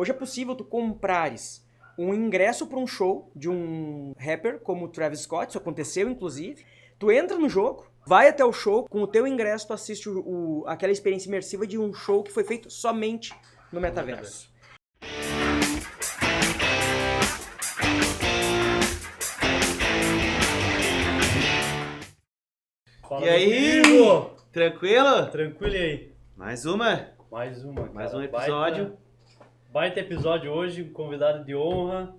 Hoje é possível tu comprares um ingresso para um show de um rapper como o Travis Scott, isso aconteceu inclusive. Tu entra no jogo, vai até o show, com o teu ingresso tu assiste aquela experiência imersiva de um show que foi feito somente no metaverso. Fala, E aí, amigo? tranquilo? Tranquilo, e aí? Mais uma? Mais uma, cara. Mais um episódio. Baita episódio hoje, convidado de honra,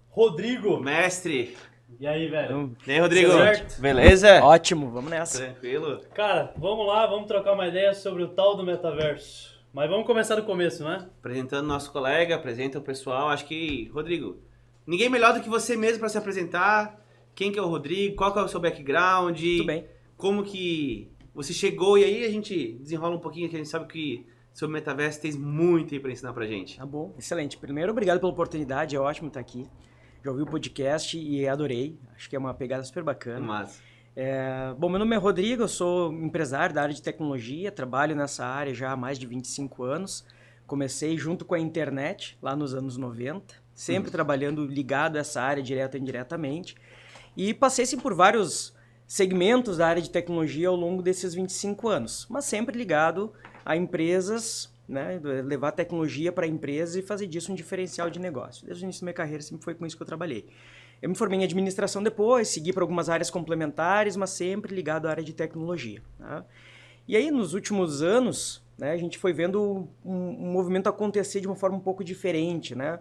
Rodrigo. Mestre. E aí, velho? E aí, Rodrigo? Tudo certo? Beleza? Ótimo, vamos nessa. Tranquilo? Cara, vamos lá, vamos trocar uma ideia sobre o tal do metaverso. Mas vamos começar do começo, né? Apresentando nosso colega, apresenta o pessoal. Acho que, Rodrigo, ninguém melhor do que você mesmo para se apresentar. Quem que é o Rodrigo? Qual que é o seu background? Tudo bem. Como que você chegou? E aí a gente desenrola um pouquinho, que a gente sabe que sobre o metaverso tem muito aí pra ensinar pra gente. Tá bom, excelente. Primeiro, obrigado pela oportunidade, é ótimo estar aqui. Já ouvi o podcast e adorei. Acho que é uma pegada super bacana. Mas, Bom, meu nome é Rodrigo, eu sou empresário da área de tecnologia, trabalho nessa área já há mais de 25 anos. Comecei junto com a internet, lá nos anos 90, sempre trabalhando ligado a essa área, direta e indiretamente. E passei sim, por vários segmentos da área de tecnologia ao longo desses 25 anos, mas sempre ligado a empresas, né, levar tecnologia para empresas e fazer disso um diferencial de negócio. Desde o início da minha carreira sempre foi com isso que eu trabalhei. Eu me formei em administração depois, segui para algumas áreas complementares, mas sempre ligado à área de tecnologia. Tá? E aí, nos últimos anos, né, a gente foi vendo um movimento acontecer de uma forma um pouco diferente, né?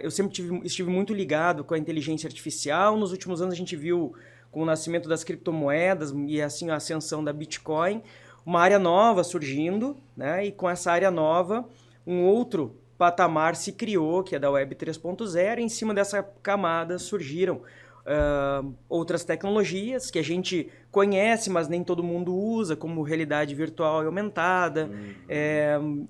Eu sempre estive muito ligado com a inteligência artificial. Nos últimos anos a gente viu, com o nascimento das criptomoedas e assim a ascensão da Bitcoin, uma área nova surgindo, né? E com essa área nova, um outro patamar se criou, que é da Web 3.0, e em cima dessa camada surgiram outras tecnologias que a gente conhece, mas nem todo mundo usa, como realidade virtual e aumentada,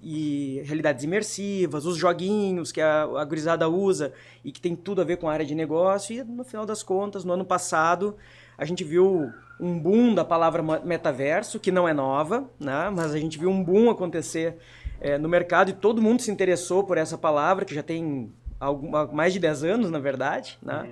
e realidades imersivas, os joguinhos que a gurizada usa e que tem tudo a ver com a área de negócio. E no final das contas, no ano passado, a gente viu um boom da palavra metaverso, que não é nova, né? Mas a gente viu um boom acontecer no mercado e todo mundo se interessou por essa palavra, que já tem mais de 10 anos, na verdade, né?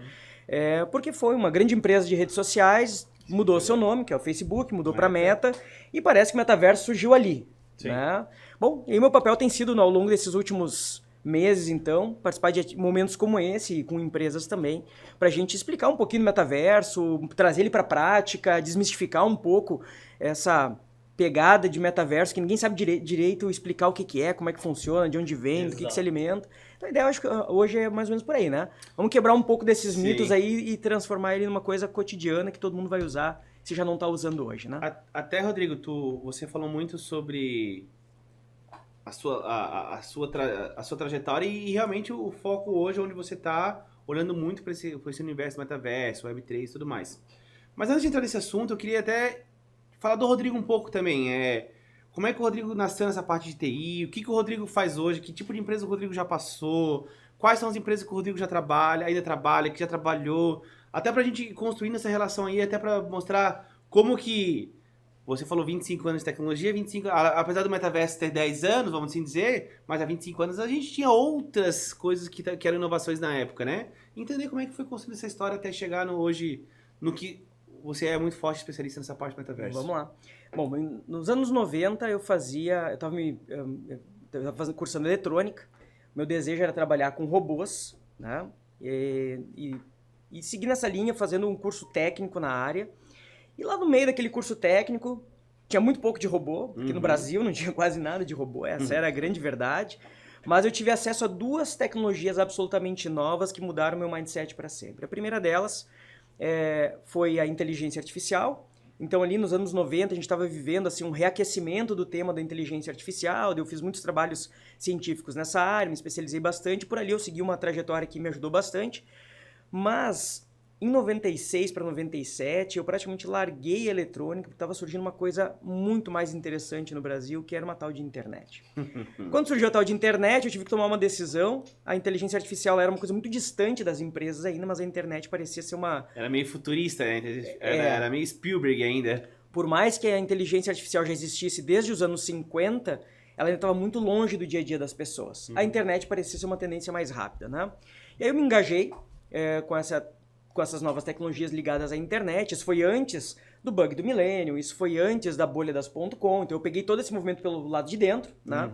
Porque foi uma grande empresa de redes sociais, mudou seu nome, que é o Facebook, mudou para Meta, e parece que o metaverso surgiu ali. Né? Bom, e meu papel tem sido, ao longo desses últimos meses, então, participar de momentos como esse, com empresas também, para a gente explicar um pouquinho do metaverso, trazer ele para a prática, desmistificar um pouco essa pegada de metaverso, que ninguém sabe direito explicar o que é, como é que funciona, de onde vem, do que se alimenta. Então a ideia, eu acho que hoje é mais ou menos por aí, né? Vamos quebrar um pouco desses mitos aí e transformar ele numa coisa cotidiana que todo mundo vai usar, se já não está usando hoje, né? até, Rodrigo, você falou muito sobre a sua trajetória e realmente o foco hoje onde você está olhando muito para esse universo metaverso, Web3 e tudo mais. Mas antes de entrar nesse assunto, eu queria até falar do Rodrigo um pouco também. Como é que o Rodrigo nasceu nessa parte de TI? O que o Rodrigo faz hoje? Que tipo de empresa o Rodrigo já passou? Quais são as empresas que o Rodrigo ainda trabalha, que já trabalhou? Até pra gente ir construindo essa relação aí, até pra mostrar como que... Você falou 25 anos de tecnologia, apesar do metaverso ter 10 anos, vamos assim dizer, mas há 25 anos a gente tinha outras coisas que eram inovações na época, né? Entender como é que foi construindo essa história até chegar hoje, no que você é muito forte especialista nessa parte do metaverso. Vamos lá. Bom, nos anos 90 eu estava cursando eletrônica, meu desejo era trabalhar com robôs, né? E seguir nessa linha, fazendo um curso técnico na área. E lá no meio daquele curso técnico, tinha muito pouco de robô, porque no Brasil não tinha quase nada de robô, essa era a grande verdade. Mas eu tive acesso a duas tecnologias absolutamente novas que mudaram meu mindset para sempre. A primeira delas foi a inteligência artificial. Então ali nos anos 90 a gente estava vivendo assim, um reaquecimento do tema da inteligência artificial. Eu fiz muitos trabalhos científicos nessa área, me especializei bastante. Por ali eu segui uma trajetória que me ajudou bastante. Mas em 96 para 97 eu praticamente larguei a eletrônica, porque estava surgindo uma coisa muito mais interessante no Brasil, que era uma tal de internet. Quando surgiu a tal de internet, eu tive que tomar uma decisão. A inteligência artificial era uma coisa muito distante das empresas ainda, mas a internet parecia ser uma... Era meio futurista, né? Era meio Spielberg ainda. Por mais que a inteligência artificial já existisse desde os anos 50, ela ainda estava muito longe do dia a dia das pessoas. A internet parecia ser uma tendência mais rápida, né? E aí eu me engajei com essas novas tecnologias ligadas à internet. Isso foi antes do bug do milênio, isso foi antes da bolha das .com, então eu peguei todo esse movimento pelo lado de dentro, né?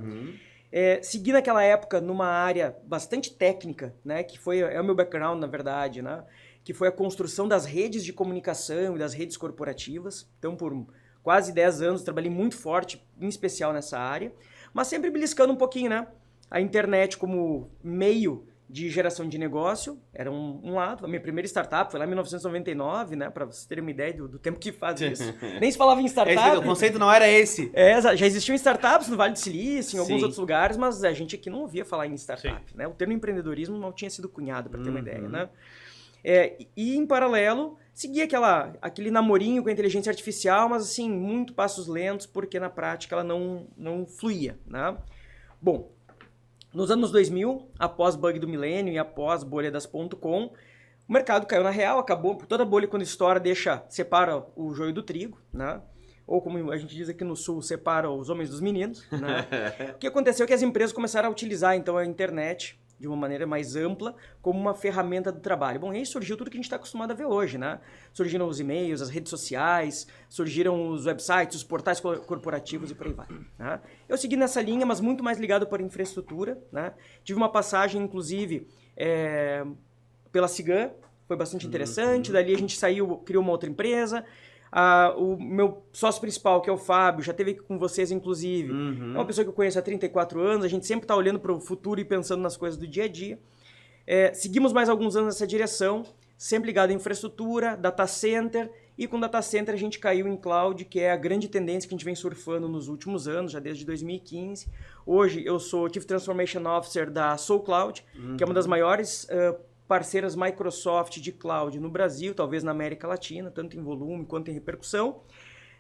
Segui naquela época numa área bastante técnica, né? Que é o meu background, na verdade, né? Que foi a construção das redes de comunicação e das redes corporativas. Então, por quase 10 anos, trabalhei muito forte, em especial nessa área, mas sempre beliscando um pouquinho, né? A internet como meio de geração de negócio, era um lado. A minha primeira startup foi lá em 1999, né? Para vocês terem uma ideia do tempo que faz isso. Nem se falava em startup. O conceito não era esse. Já existiam startups no Vale do Silício, em alguns Sim. outros lugares, mas a gente aqui não ouvia falar em startup, né? O termo empreendedorismo não tinha sido cunhado, para ter uma ideia, né? E em paralelo, seguia aquele namorinho com a inteligência artificial, mas assim, muito passos lentos, porque na prática ela não fluía, né? Bom, nos anos 2000, após bug do milênio e após bolha das .com, o mercado caiu na real, acabou, toda bolha quando estoura separa o joio do trigo, né? Ou como a gente diz aqui no sul, separa os homens dos meninos, né? O que aconteceu é que as empresas começaram a utilizar então a internet de uma maneira mais ampla, como uma ferramenta do trabalho. Bom, e aí surgiu tudo que a gente está acostumado a ver hoje, né? Surgiram os e-mails, as redes sociais, surgiram os websites, os portais corporativos e por aí vai. Né? Eu segui nessa linha, mas muito mais ligado para infraestrutura, né? Tive uma passagem, inclusive, pela Cigan, foi bastante interessante. Dali a gente saiu, criou uma outra empresa. O meu sócio principal, que é o Fábio, já esteve aqui com vocês, inclusive. É uma pessoa que eu conheço há 34 anos. A gente sempre está olhando para o futuro e pensando nas coisas do dia a dia. Seguimos mais alguns anos nessa direção, sempre ligado à infraestrutura, data center. E com data center a gente caiu em cloud, que é a grande tendência que a gente vem surfando nos últimos anos, já desde 2015. Hoje eu sou Chief Transformation Officer da SoulCloud, que é uma das maiores parceiras Microsoft de cloud no Brasil, talvez na América Latina, tanto em volume quanto em repercussão.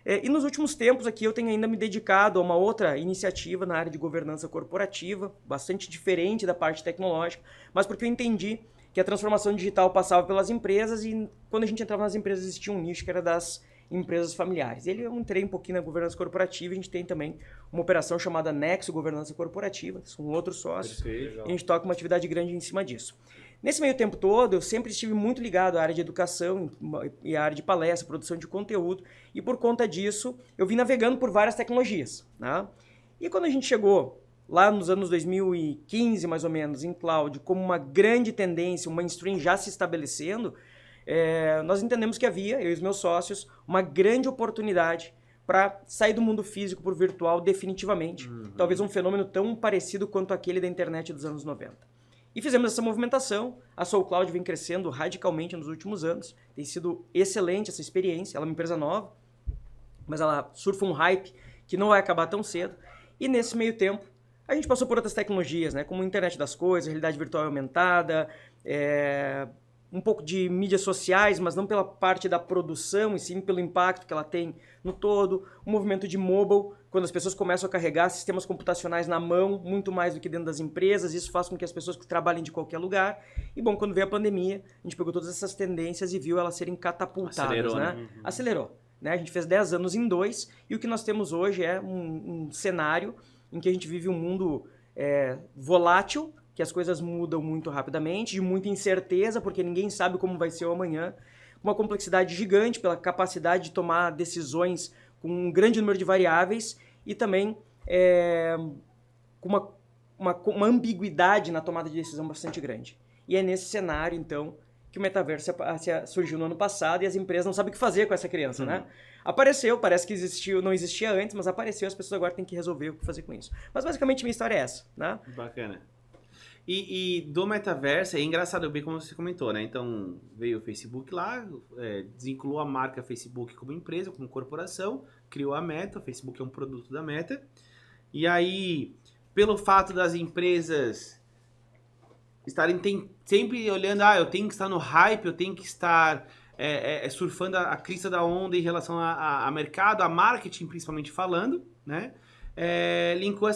E nos últimos tempos aqui eu tenho ainda me dedicado a uma outra iniciativa na área de governança corporativa, bastante diferente da parte tecnológica, mas porque eu entendi que a transformação digital passava pelas empresas e quando a gente entrava nas empresas existia um nicho que era das empresas familiares. Eu entrei um pouquinho na governança corporativa e a gente tem também uma operação chamada Nexo Governança Corporativa, são outros sócios, e a gente toca uma atividade grande em cima disso. Nesse meio tempo todo, eu sempre estive muito ligado à área de educação e à área de palestra, produção de conteúdo, e por conta disso, eu vim navegando por várias tecnologias, né? E quando a gente chegou lá nos anos 2015, mais ou menos, em cloud, como uma grande tendência, um mainstream já se estabelecendo, nós entendemos que havia, eu e os meus sócios, uma grande oportunidade para sair do mundo físico para o virtual definitivamente. Talvez um fenômeno tão parecido quanto aquele da internet dos anos 90. E fizemos essa movimentação. A SoulCloud vem crescendo radicalmente nos últimos anos. Tem sido excelente essa experiência. Ela é uma empresa nova, mas ela surfa um hype que não vai acabar tão cedo. E nesse meio tempo, a gente passou por outras tecnologias, né? Como a internet das coisas, realidade virtual aumentada, um pouco de mídias sociais, mas não pela parte da produção, e sim pelo impacto que ela tem no todo. O movimento de mobile, quando as pessoas começam a carregar sistemas computacionais na mão, muito mais do que dentro das empresas, isso faz com que as pessoas trabalhem de qualquer lugar. E bom, quando veio a pandemia, a gente pegou todas essas tendências e viu elas serem catapultadas. Acelerou, né? Acelerou. Né? A gente fez 10 anos em 2, e o que nós temos hoje é um cenário em que a gente vive um mundo volátil, que as coisas mudam muito rapidamente, de muita incerteza, porque ninguém sabe como vai ser o amanhã, uma complexidade gigante pela capacidade de tomar decisões com um grande número de variáveis e também com uma ambiguidade na tomada de decisão bastante grande. E é nesse cenário, então, que o metaverso surgiu no ano passado e as empresas não sabem o que fazer com essa criança, né? Apareceu, parece que não existia antes, mas apareceu, as pessoas agora têm que resolver o que fazer com isso. Mas basicamente minha história é essa, né? Bacana. E do metaverso, é engraçado, bem como você comentou, né? Então, veio o Facebook lá, desvinculou a marca Facebook como empresa, como corporação, criou a Meta, o Facebook é um produto da Meta. E aí, pelo fato das empresas estarem sempre olhando, eu tenho que estar no hype, eu tenho que estar surfando a crista da onda em relação a mercado, a marketing principalmente falando, né? Linkou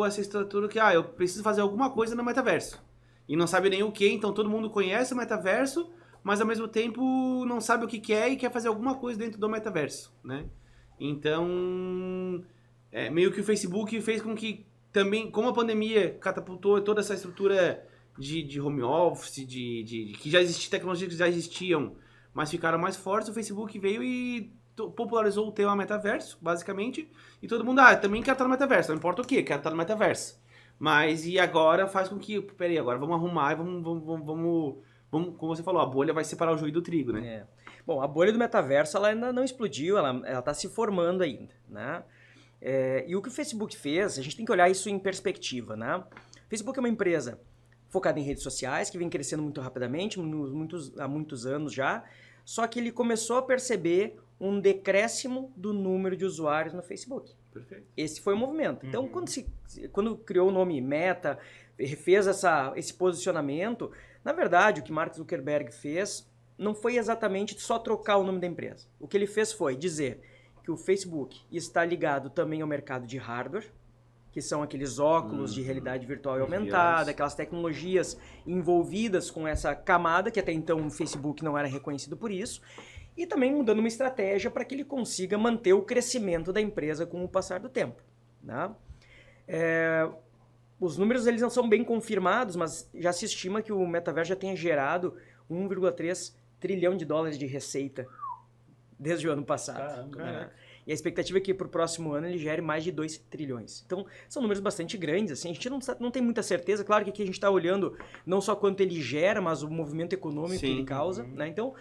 essa estrutura que eu preciso fazer alguma coisa no metaverso e não sabe nem o que, então todo mundo conhece o metaverso, mas ao mesmo tempo não sabe o que é e quer fazer alguma coisa dentro do metaverso, né? Então meio que o Facebook fez com que também, como a pandemia catapultou toda essa estrutura de home office, que já existia, tecnologias que já existiam, mas ficaram mais fortes, o Facebook veio e popularizou o tema metaverso, basicamente, e todo mundo, também quer estar no metaverso, não importa o que, quer estar no metaverso. Mas, e agora faz com que, peraí, agora vamos arrumar e vamos, como você falou, a bolha vai separar o joio do trigo, né? É. Bom, a bolha do metaverso ela ainda não explodiu, ela está se formando ainda, né? E o que o Facebook fez, a gente tem que olhar isso em perspectiva, né? O Facebook é uma empresa focada em redes sociais, que vem crescendo muito rapidamente, há muitos anos já, só que ele começou a perceber um decréscimo do número de usuários no Facebook. Perfeito. Esse foi o movimento. Então, quando criou o nome Meta, fez esse posicionamento, na verdade, o que Mark Zuckerberg fez não foi exatamente só trocar o nome da empresa. O que ele fez foi dizer que o Facebook está ligado também ao mercado de hardware, que são aqueles óculos de realidade virtual e aumentada, aquelas tecnologias envolvidas com essa camada, que até então o Facebook não era reconhecido por isso, e também mudando uma estratégia para que ele consiga manter o crescimento da empresa com o passar do tempo, né? Os números eles não são bem confirmados, mas já se estima que o metaverso já tenha gerado 1,3 trilhão de dólares de receita desde o ano passado. Caramba. E a expectativa é que para o próximo ano ele gere mais de 2 trilhões. Então, são números bastante grandes. Assim, a gente não tem muita certeza. Claro que aqui a gente está olhando não só quanto ele gera, mas o movimento econômico que ele causa. Né? Então,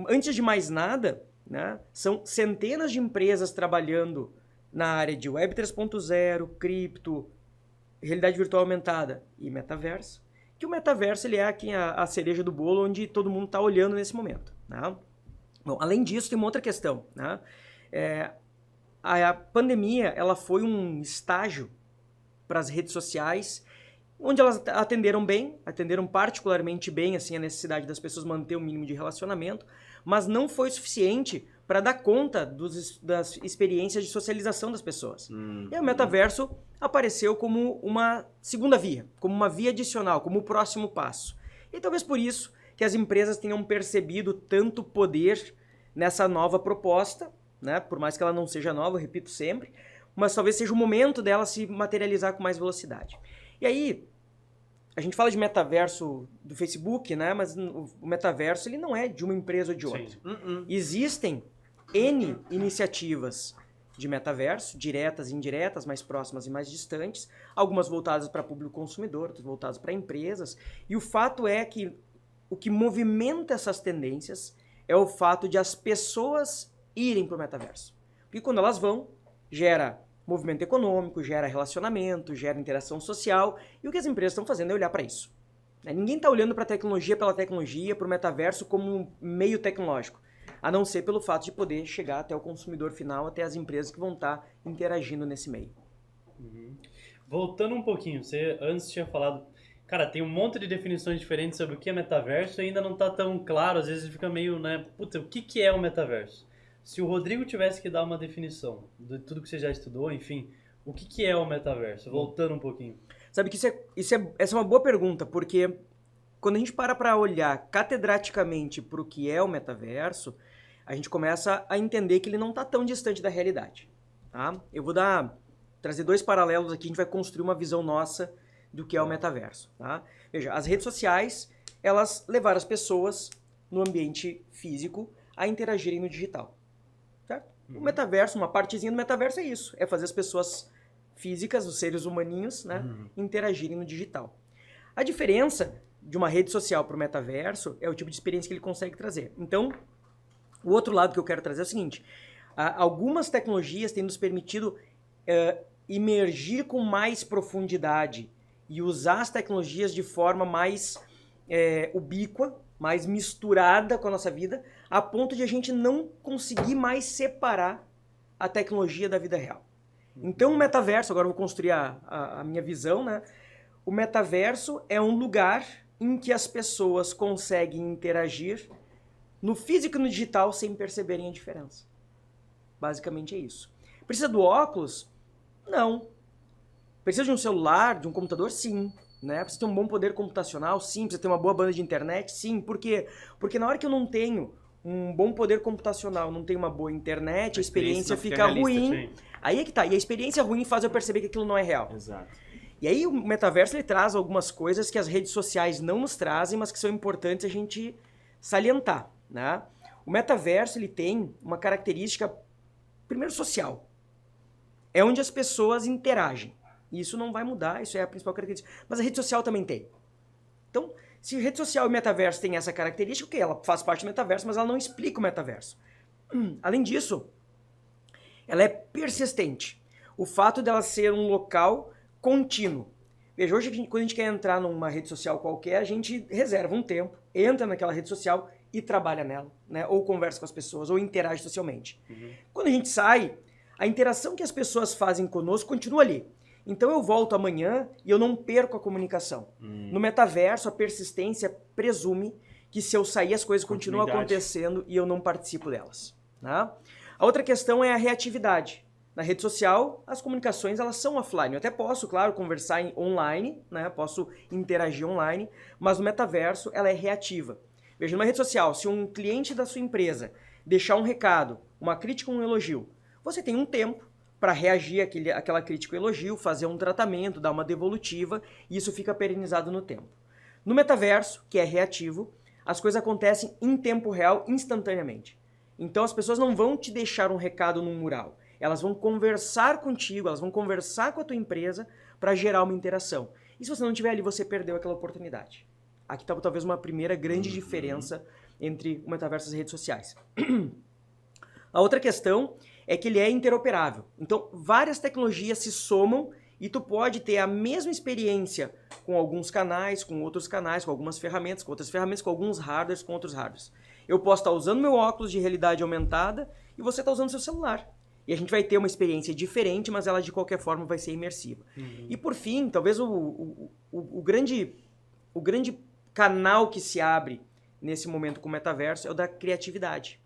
antes de mais nada, né, são centenas de empresas trabalhando na área de Web 3.0, cripto, realidade virtual aumentada e metaverso. Que o metaverso ele é aqui a cereja do bolo onde todo mundo está olhando nesse momento. Né? Bom, além disso, tem uma outra questão. Né? A pandemia ela foi um estágio para as redes sociais, onde elas atenderam particularmente bem assim, a necessidade das pessoas manter um mínimo de relacionamento, mas não foi suficiente para dar conta das experiências de socialização das pessoas. E o metaverso apareceu como uma segunda via, como uma via adicional, como o próximo passo. E talvez por isso que as empresas tenham percebido tanto poder nessa nova proposta, né? Por mais que ela não seja nova, eu repito sempre, mas talvez seja o momento dela se materializar com mais velocidade. E aí, a gente fala de metaverso do Facebook, né? Mas o metaverso ele não é de uma empresa ou de outra. Existem N iniciativas de metaverso, diretas e indiretas, mais próximas e mais distantes, algumas voltadas para público consumidor, outras voltadas para empresas, e o fato é que o que movimenta essas tendências é o fato de as pessoas irem para o metaverso. Porque quando elas vão, gera movimento econômico, gera relacionamento, gera interação social, e o que as empresas estão fazendo é olhar para isso. Ninguém está olhando para a tecnologia pela tecnologia, para o metaverso como um meio tecnológico, a não ser pelo fato de poder chegar até o consumidor final, até as empresas que vão estar interagindo nesse meio. Voltando um pouquinho, você antes tinha falado, cara, tem um monte de definições diferentes sobre o que é metaverso e ainda não está tão claro, às vezes fica meio, né, puta, o que é o metaverso? Se o Rodrigo tivesse que dar uma definição de tudo que você já estudou, enfim, o que é o metaverso? Voltando um pouquinho. Sabe que essa é uma boa pergunta, porque quando a gente para olhar catedraticamente para o que é o metaverso, a gente começa a entender que ele não está tão distante da realidade. Tá? Eu vou trazer dois paralelos aqui, a gente vai construir uma visão nossa do que é o metaverso. Tá? Veja, as redes sociais, elas levaram as pessoas no ambiente físico a interagirem no digital. Certo? O metaverso, uma partezinha do metaverso é isso, é fazer as pessoas físicas, os seres humaninhos, né, interagirem no digital. A diferença de uma rede social para o metaverso é o tipo de experiência que ele consegue trazer. Então, o outro lado que eu quero trazer é o seguinte, algumas tecnologias têm nos permitido imergir com mais profundidade e usar as tecnologias de forma mais ubíqua, mais misturada com a nossa vida, a ponto de a gente não conseguir mais separar a tecnologia da vida real. Então o metaverso, agora eu vou construir a minha visão, né? O metaverso é um lugar em que as pessoas conseguem interagir no físico e no digital sem perceberem a diferença. Basicamente é isso. Precisa do óculos? Não. Precisa de um celular, de um computador? Sim. Né? Precisa ter um bom poder computacional? Sim. Precisa ter uma boa banda de internet? Sim. Por quê? Porque na hora que eu não tenho um bom poder computacional, não tenho uma boa internet, a experiência fica ruim, Aí é que tá. E a experiência ruim faz eu perceber que aquilo não é real. Exato. E aí o metaverso ele traz algumas coisas que as redes sociais não nos trazem, mas que são importantes a gente salientar, né? O metaverso ele tem uma característica, primeiro, social. É onde as pessoas interagem. E isso não vai mudar, isso é a principal característica. Mas a rede social também tem. Então, se a rede social e o metaverso tem essa característica, ok, ela faz parte do metaverso, mas ela não explica o metaverso. Além disso, ela é persistente. O fato dela ser um local contínuo. Veja, hoje quando a gente quer entrar numa rede social qualquer, a gente reserva um tempo, entra naquela rede social e trabalha nela, né? Ou conversa com as pessoas, ou interage socialmente. Quando a gente sai, a interação que as pessoas fazem conosco continua ali. Então eu volto amanhã e eu não perco a comunicação. No metaverso, a persistência presume que se eu sair as coisas continuam acontecendo e eu não participo delas. Né? A outra questão é a reatividade. Na rede social, as comunicações elas são offline. Eu até posso, claro, conversar online, né? Posso interagir online, mas no metaverso ela é reativa. Veja, numa rede social, se um cliente da sua empresa deixar um recado, uma crítica ou um elogio, você tem um tempo para reagir àquela crítica ou elogio, fazer um tratamento, dar uma devolutiva, e isso fica perenizado no tempo. No metaverso, que é reativo, as coisas acontecem em tempo real, instantaneamente. Então as pessoas não vão te deixar um recado num mural. Elas vão conversar contigo, elas vão conversar com a tua empresa para gerar uma interação. E se você não estiver ali, você perdeu aquela oportunidade. Aqui está talvez uma primeira grande diferença entre o metaverso e as redes sociais. A outra questão é que ele é interoperável. Então, várias tecnologias se somam e tu pode ter a mesma experiência com alguns canais, com outros canais, com algumas ferramentas, com outras ferramentas, com alguns hardwares, com outros hardwares. Eu posso estar usando meu óculos de realidade aumentada e você está usando seu celular. E a gente vai ter uma experiência diferente, mas ela de qualquer forma vai ser imersiva. E por fim, talvez o grande canal que se abre nesse momento com o metaverso é o da criatividade.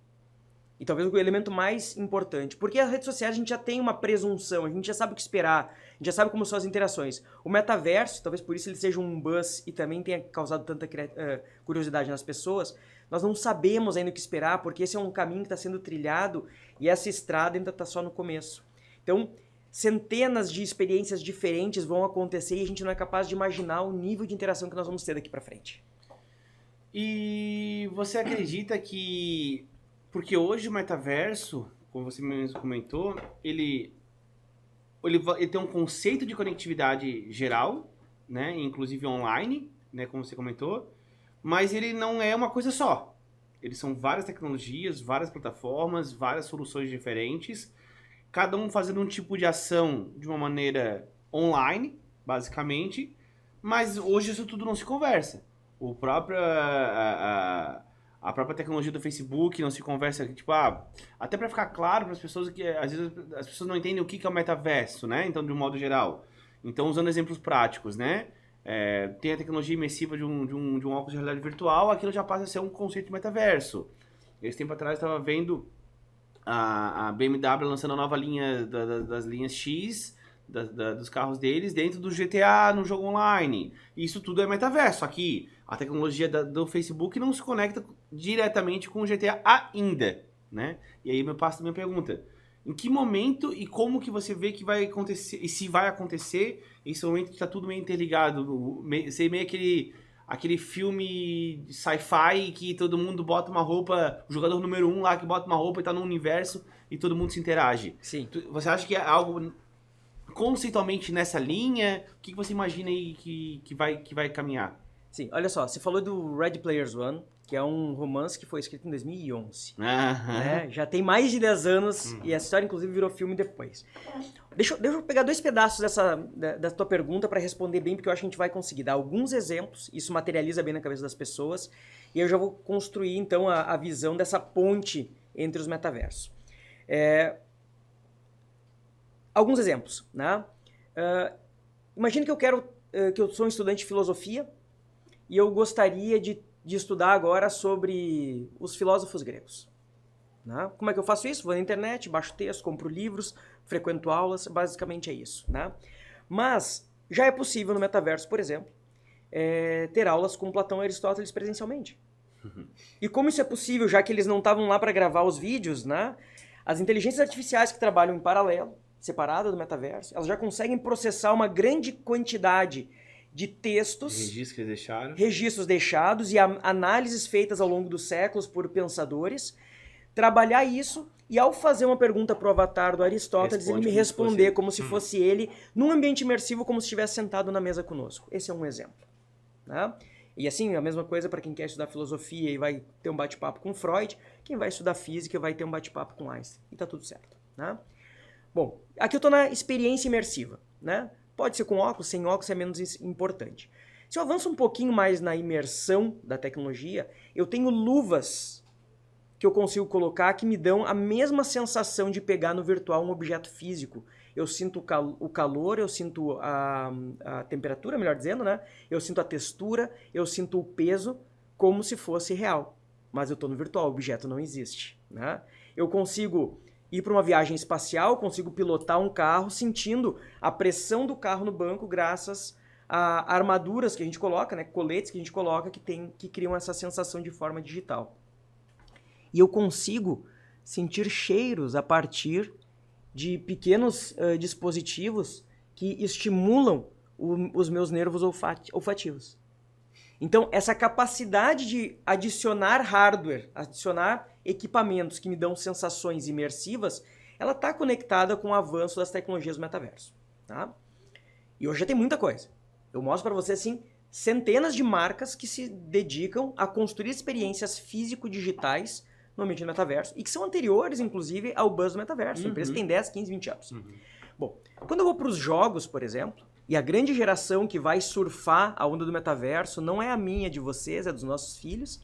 E talvez o elemento mais importante. Porque as redes sociais a gente já tem uma presunção, a gente já sabe o que esperar, a gente já sabe como são as interações. O metaverso, talvez por isso ele seja um buzz e também tenha causado tanta curiosidade nas pessoas, nós não sabemos ainda o que esperar, porque esse é um caminho que está sendo trilhado e essa estrada ainda está só no começo. Então, centenas de experiências diferentes vão acontecer e a gente não é capaz de imaginar o nível de interação que nós vamos ter daqui para frente. E você acredita que... Porque hoje o metaverso, como você mesmo comentou, ele tem um conceito de conectividade geral, né? Inclusive online, né? Como você comentou, mas ele não é uma coisa só. Eles são várias tecnologias, várias plataformas, várias soluções diferentes, cada um fazendo um tipo de ação de uma maneira online, basicamente, mas hoje isso tudo não se conversa. O próprio... A própria tecnologia do Facebook não se conversa, tipo, até para ficar claro para as pessoas que às vezes as pessoas não entendem o que é o metaverso, né? Então, de um modo geral. Então, usando exemplos práticos, né? Tem a tecnologia imersiva de um óculos de realidade virtual, aquilo já passa a ser um conceito de metaverso. Esse tempo atrás eu estava vendo a BMW lançando a nova linha das linhas X, dos carros deles, dentro do GTA, no jogo online. Isso tudo é metaverso. Aqui, a tecnologia do Facebook não se conecta diretamente com o GTA ainda, né? E aí eu passo a minha pergunta. Em que momento e como que você vê que vai acontecer, e se vai acontecer, esse momento que está tudo meio interligado, ser meio aquele filme sci-fi que todo mundo bota uma roupa, o jogador número 1 lá que bota uma roupa e está no universo e todo mundo se interage. Sim. Você acha que é algo conceitualmente nessa linha? O que você imagina aí que vai caminhar? Sim, olha só, você falou do Ready Player One, que é um romance que foi escrito em 2011. Né? Já tem mais de 10 anos e essa história, inclusive, virou filme depois. Deixa eu pegar 2 pedaços da tua pergunta para responder bem, porque eu acho que a gente vai conseguir dar alguns exemplos, isso materializa bem na cabeça das pessoas, e eu já vou construir, então, a visão dessa ponte entre os metaversos. Alguns exemplos, né? Imagina que eu sou um estudante de filosofia e eu gostaria de estudar agora sobre os filósofos gregos. Né? Como é que eu faço isso? Vou na internet, baixo texto, compro livros, frequento aulas, basicamente é isso. Né? Mas já é possível no metaverso, por exemplo, ter aulas com Platão e Aristóteles presencialmente. E como isso é possível, já que eles não estavam lá para gravar os vídeos, né? As inteligências artificiais que trabalham em paralelo, separada do metaverso, elas já conseguem processar uma grande quantidade de textos, registros deixados e análises feitas ao longo dos séculos por pensadores, trabalhar isso e ao fazer uma pergunta para o avatar do Aristóteles, ele me responder como se fosse ele, num ambiente imersivo, como se estivesse sentado na mesa conosco. Esse é um exemplo. Né? E assim, a mesma coisa para quem quer estudar filosofia e vai ter um bate-papo com Freud, quem vai estudar física vai ter um bate-papo com Einstein. E tá tudo certo. Né? Bom, aqui eu estou na experiência imersiva. Né? Pode ser com óculos, sem óculos é menos importante. Se eu avanço um pouquinho mais na imersão da tecnologia, eu tenho luvas que eu consigo colocar que me dão a mesma sensação de pegar no virtual um objeto físico. Eu sinto o calor, eu sinto a temperatura, melhor dizendo, né? Eu sinto a textura, eu sinto o peso como se fosse real. Mas eu estou no virtual, o objeto não existe. Né? Eu consigo ir para uma viagem espacial, consigo pilotar um carro sentindo a pressão do carro no banco graças a armaduras que a gente coloca, né? Coletes que a gente coloca que criam essa sensação de forma digital. E eu consigo sentir cheiros a partir de pequenos dispositivos que estimulam os meus nervos olfativos. Então, essa capacidade de adicionar hardware, adicionar equipamentos que me dão sensações imersivas, ela está conectada com o avanço das tecnologias do metaverso. Tá? E hoje já tem muita coisa. Eu mostro para você, assim, centenas de marcas que se dedicam a construir experiências físico-digitais no ambiente do metaverso, e que são anteriores, inclusive, ao buzz do metaverso. A empresa tem 10, 15, 20 anos. Bom, quando eu vou para os jogos, por exemplo, e a grande geração que vai surfar a onda do metaverso não é a minha, de vocês, é dos nossos filhos,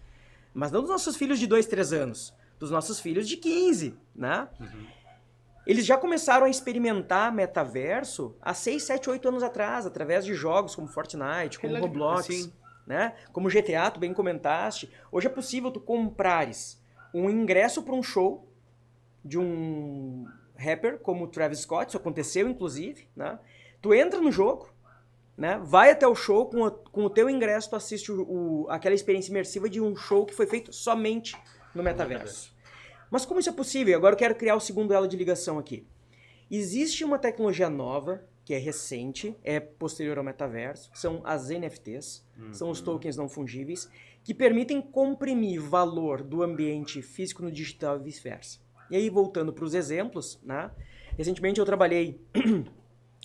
mas não dos nossos filhos de 2, 3 anos, dos nossos filhos de 15, né? Eles já começaram a experimentar metaverso há 6, 7, 8 anos atrás, através de jogos como Fortnite, como Roblox, né? Como GTA, tu bem comentaste. Hoje é possível tu comprares um ingresso para um show de um rapper como o Travis Scott, isso aconteceu inclusive, né? Tu entra no jogo, né? Vai até o show, com o teu ingresso tu assiste aquela experiência imersiva de um show que foi feito somente no metaverso. Mas como isso é possível? Agora eu quero criar o segundo elo de ligação aqui. Existe uma tecnologia nova, que é recente, é posterior ao metaverso, são as NFTs, são os tokens não fungíveis, que permitem comprimir valor do ambiente físico no digital e vice-versa. E aí, voltando para os exemplos, né? Recentemente eu trabalhei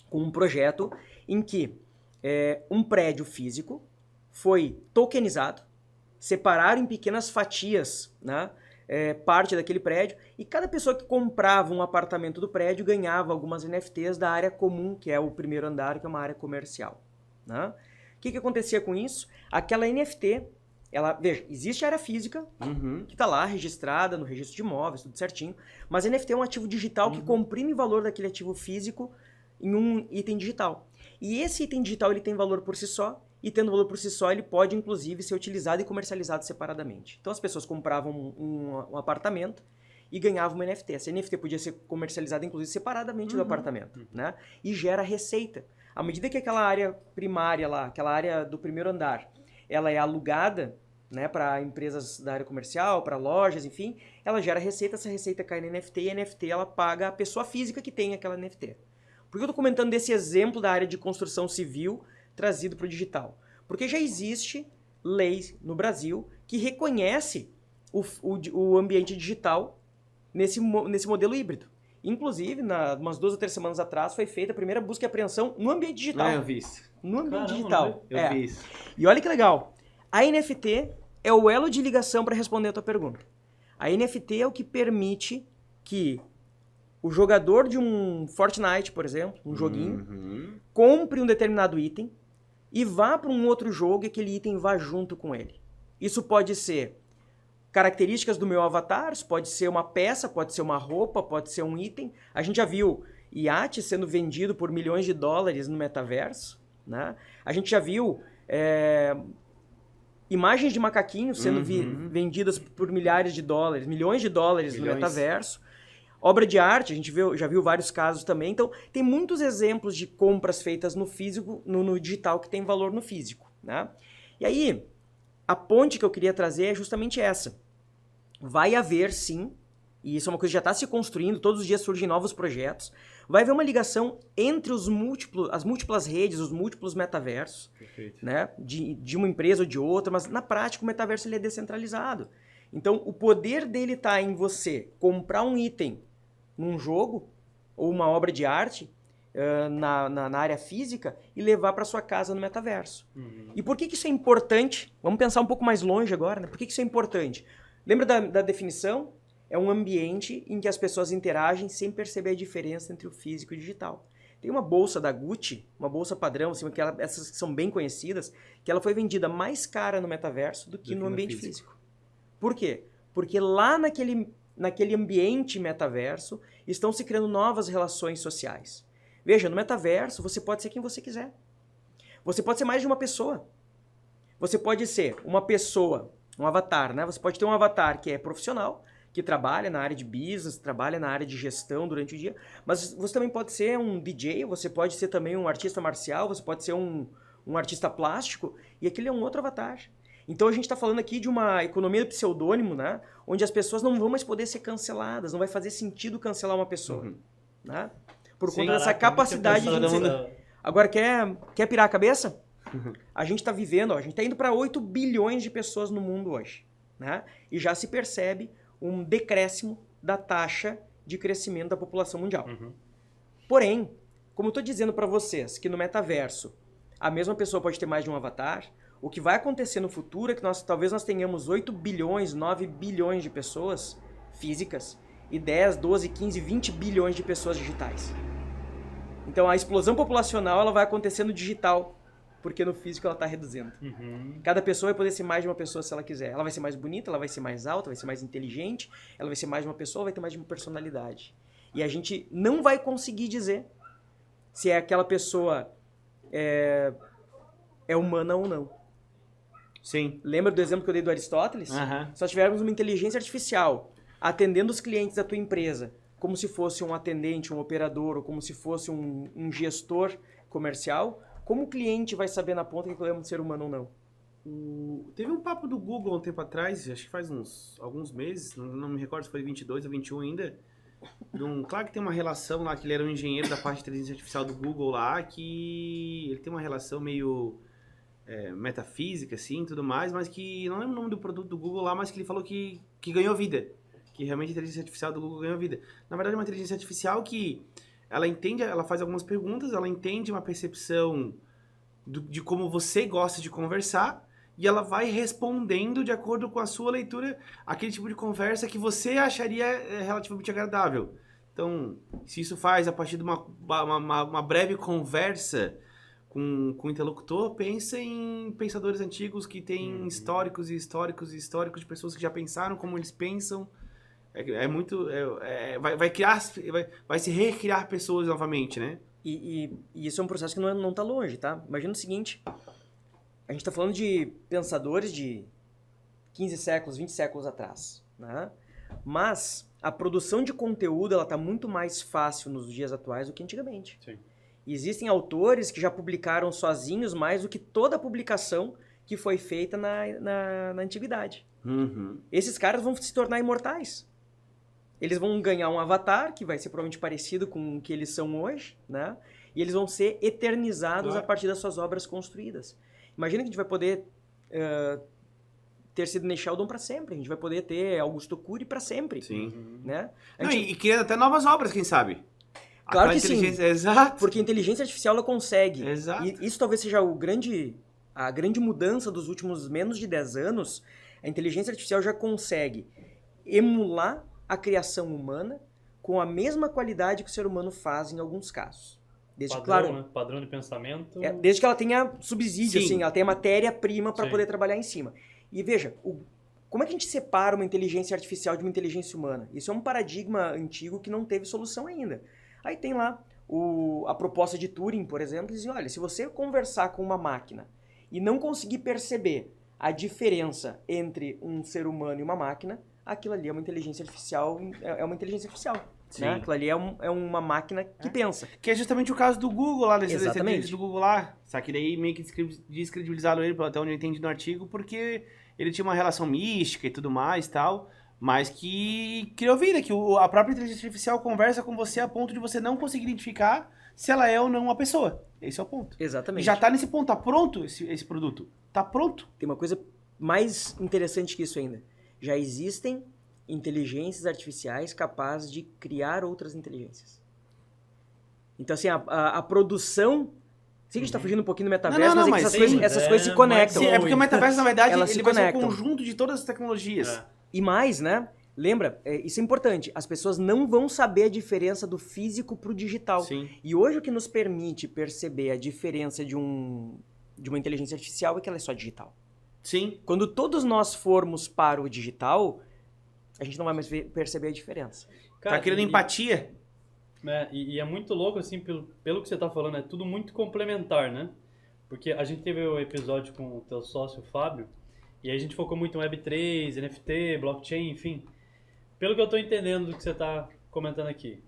com um projeto em que um prédio físico foi tokenizado, separaram em pequenas fatias, né? Parte daquele prédio, e cada pessoa que comprava um apartamento do prédio ganhava algumas NFTs da área comum, que é o primeiro andar, que é uma área comercial. Né? O que acontecia com isso? Aquela NFT, veja, existe a área física, que está lá registrada no registro de imóveis, tudo certinho, mas NFT é um ativo digital que comprime o valor daquele ativo físico em um item digital. E esse item digital ele tem valor por si só, e tendo valor por si só, ele pode, inclusive, ser utilizado e comercializado separadamente. Então, as pessoas compravam um apartamento e ganhavam uma NFT. Essa NFT podia ser comercializada, inclusive, separadamente do apartamento, né? E gera receita. À medida que aquela área primária lá, aquela área do primeiro andar, ela é alugada, né, para empresas da área comercial, para lojas, enfim, ela gera receita, essa receita cai na NFT e a NFT ela paga a pessoa física que tem aquela NFT. Por que eu estou comentando desse exemplo da área de construção civil trazido para o digital? Porque já existe lei no Brasil que reconhece o ambiente digital nesse modelo híbrido. Inclusive, umas 2 ou 3 semanas atrás, foi feita a primeira busca e apreensão no ambiente digital. Eu vi isso. No ambiente digital. Eu vi isso. E olha que legal. A NFT é o elo de ligação para responder a tua pergunta. A NFT é o que permite que o jogador de um Fortnite, por exemplo, um joguinho, compre um determinado item e vá para um outro jogo e aquele item vá junto com ele. Isso pode ser características do meu avatar, pode ser uma peça, pode ser uma roupa, pode ser um item. A gente já viu iate sendo vendido por milhões de dólares no metaverso, né? A gente já viu imagens de macaquinhos sendo vendidas por milhares de dólares, milhões de dólares no metaverso. Obra de arte, a gente já viu vários casos também. Então, tem muitos exemplos de compras feitas no físico, no digital, que tem valor no físico, né? E aí, a ponte que eu queria trazer é justamente essa. Vai haver, sim, e isso é uma coisa que já está se construindo, todos os dias surgem novos projetos, vai haver uma ligação entre as múltiplas redes, os múltiplos metaversos, Perfeito. né? De uma empresa ou de outra, mas na prática o metaverso ele é descentralizado. Então o poder dele está em você comprar um item num jogo ou uma obra de arte na área física e levar para sua casa no metaverso. E por que isso é importante? Vamos pensar um pouco mais longe agora, né? Por que isso é importante? Lembra da definição? É um ambiente em que as pessoas interagem sem perceber a diferença entre o físico e o digital. Tem uma bolsa da Gucci, uma bolsa padrão, assim, essas que são bem conhecidas, que ela foi vendida mais cara no metaverso do que no ambiente físico. Por quê? Porque lá naquele ambiente metaverso estão se criando novas relações sociais. Veja, no metaverso você pode ser quem você quiser. Você pode ser mais de uma pessoa. Você pode ser uma pessoa, um avatar, né? Você pode ter um avatar que é profissional, que trabalha na área de business, trabalha na área de gestão durante o dia, mas você também pode ser um DJ, você pode ser também um artista marcial, você pode ser um artista plástico, e aquele é um outro avatar. Então a gente está falando aqui de uma economia do pseudônimo, né? Onde as pessoas não vão mais poder ser canceladas, não vai fazer sentido cancelar uma pessoa, né? Por conta dessa capacidade de dizer. Agora, quer pirar a cabeça? A gente está vivendo, a gente está indo para 8 bilhões de pessoas no mundo hoje, né? E já se percebe um decréscimo da taxa de crescimento da população mundial. Porém, como eu estou dizendo para vocês que no metaverso a mesma pessoa pode ter mais de um avatar, o que vai acontecer no futuro é que talvez nós tenhamos 8 bilhões, 9 bilhões de pessoas físicas e 10, 12, 15, 20 bilhões de pessoas digitais. Então a explosão populacional ela vai acontecer no digital, porque no físico ela está reduzindo. Cada pessoa vai poder ser mais de uma pessoa se ela quiser. Ela vai ser mais bonita, ela vai ser mais alta, vai ser mais inteligente, ela vai ser mais de uma pessoa, vai ter mais de uma personalidade. E a gente não vai conseguir dizer se aquela pessoa é humana ou não. Sim. Lembra do exemplo que eu dei do Aristóteles? Se nós tivermos uma inteligência artificial atendendo os clientes da tua empresa como se fosse um atendente, um operador, ou como se fosse um gestor comercial, como o cliente vai saber na ponta que ele é um ser humano ou não? Teve um papo do Google um tempo atrás, acho que faz alguns meses, não me recordo se foi 22 ou 21 ainda. Claro que tem uma relação lá, que ele era um engenheiro da parte de inteligência artificial do Google lá, que ele tem uma relação meio metafísica, assim, tudo mais, mas que, não lembro o nome do produto do Google lá, mas que ele falou que ganhou vida. Que realmente a inteligência artificial do Google ganhou vida. Na verdade, é uma inteligência artificial que ela faz algumas perguntas, ela entende uma percepção de como você gosta de conversar e ela vai respondendo de acordo com a sua leitura aquele tipo de conversa que você acharia relativamente agradável. Então, se isso faz a partir de uma breve conversa com o interlocutor, pensa em pensadores antigos que têm históricos e históricos e históricos de pessoas que já pensaram como eles pensam. Vai se recriar pessoas novamente, né? E isso é um processo que não está longe, tá? Imagina o seguinte, a gente está falando de pensadores de 15 séculos, 20 séculos atrás, né? Mas a produção de conteúdo ela está muito mais fácil nos dias atuais do que antigamente. Sim. Existem autores que já publicaram sozinhos mais do que toda a publicação que foi feita na antiguidade. Esses caras vão se tornar imortais. Eles vão ganhar um avatar, que vai ser provavelmente parecido com o que eles são hoje, né? E eles vão ser eternizados a partir das suas obras construídas. Imagina que a gente vai poder ter Sidney Sheldon para sempre. A gente vai poder ter Augusto Cury para sempre. Sim. Né? E criando até novas obras, quem sabe? Claro que sim. Exato. Porque a inteligência artificial ela consegue. Exato. E isso talvez seja a grande mudança dos últimos menos de 10 anos. A inteligência artificial já consegue emular a criação humana com a mesma qualidade que o ser humano faz em alguns casos. Desde Padrão, né? Padrão de pensamento. Desde que ela tenha subsídio, Sim. assim, ela tenha matéria-prima para Sim. poder trabalhar em cima. E veja, como é que a gente separa uma inteligência artificial de uma inteligência humana? Isso é um paradigma antigo que não teve solução ainda. Aí tem lá a proposta de Turing, por exemplo, que diz, olha, se você conversar com uma máquina e não conseguir perceber a diferença entre um ser humano e uma máquina, aquilo ali é uma inteligência artificial, Sim. né? Aquilo ali é uma máquina que pensa. Que é justamente o caso do Google lá, desse Exatamente. do Google lá. Só que daí meio que descredibilizaram ele, até onde eu entendi no artigo, porque ele tinha uma relação mística e tudo mais e tal. mas que criou vida, que a própria inteligência artificial conversa com você a ponto de você não conseguir identificar se ela é ou não uma pessoa. Esse é o ponto. E Exatamente. já tá nesse ponto, tá pronto esse produto. Tá pronto. Tem uma coisa mais interessante que isso ainda. Já existem inteligências artificiais capazes de criar outras inteligências. Então, assim, a produção... Sei que a gente tá fugindo um pouquinho do metaverso, Não, mas, mas essas coisas se conectam. Sim, é porque o metaverso, na verdade, Elas ele se vai ser um conectam. conjunto de todas as tecnologias. E mais, né? Lembra, isso é importante, as pessoas não vão saber a diferença do físico pro digital. Sim. E hoje o que nos permite perceber a diferença de uma inteligência artificial é que ela é só digital. Sim. Quando todos nós formos para o digital, a gente não vai mais perceber a diferença. Cara, Tá criando empatia. E é muito louco, assim, pelo que você tá falando, é tudo muito complementar, né? Porque a gente teve o episódio com o teu sócio, o Fábio, e aí a gente focou muito em Web3, NFT, blockchain, enfim. Pelo que eu tô entendendo do que você tá comentando aqui,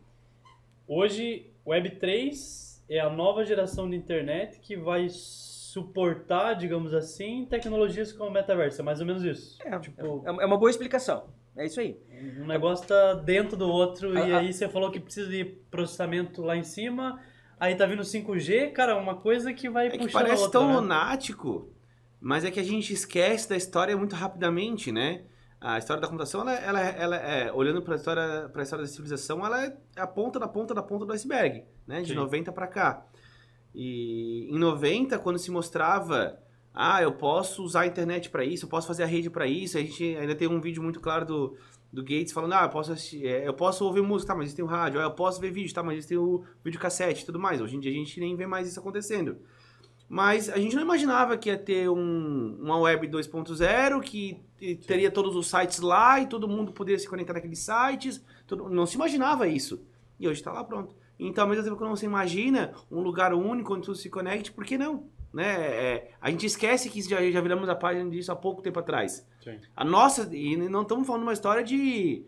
hoje Web3 é a nova geração de internet que vai suportar, digamos assim, tecnologias como o metaverso, é mais ou menos isso. É uma boa explicação. É isso aí. Um negócio tá dentro do outro e aí você falou que precisa de processamento lá em cima, aí tá vindo 5G, cara, uma coisa que vai É que puxando a parece outra, tão né? lunático, mas é que a gente esquece da história muito rapidamente, né? A história da computação, ela é, olhando para a história da civilização, ela é a ponta da ponta da ponta do iceberg, né? De Sim. 90 para cá. E em 90, quando se mostrava, eu posso usar a internet para isso, eu posso fazer a rede para isso, a gente ainda tem um vídeo muito claro do Gates falando, eu posso ouvir música, tá, mas isso tem o rádio, eu posso ver vídeo, tá, mas isso tem o videocassete e tudo mais. Hoje em dia a gente nem vê mais isso acontecendo. Mas a gente não imaginava que ia ter uma web 2.0, que teria todos os sites lá e todo mundo poderia se conectar naqueles sites. Não se imaginava isso. E hoje está lá pronto. Então, ao mesmo tempo que não se imagina um lugar único onde tudo se conecte, por que não? Né? A gente esquece que já viramos a página disso há pouco tempo atrás. Sim. E não estamos falando uma história de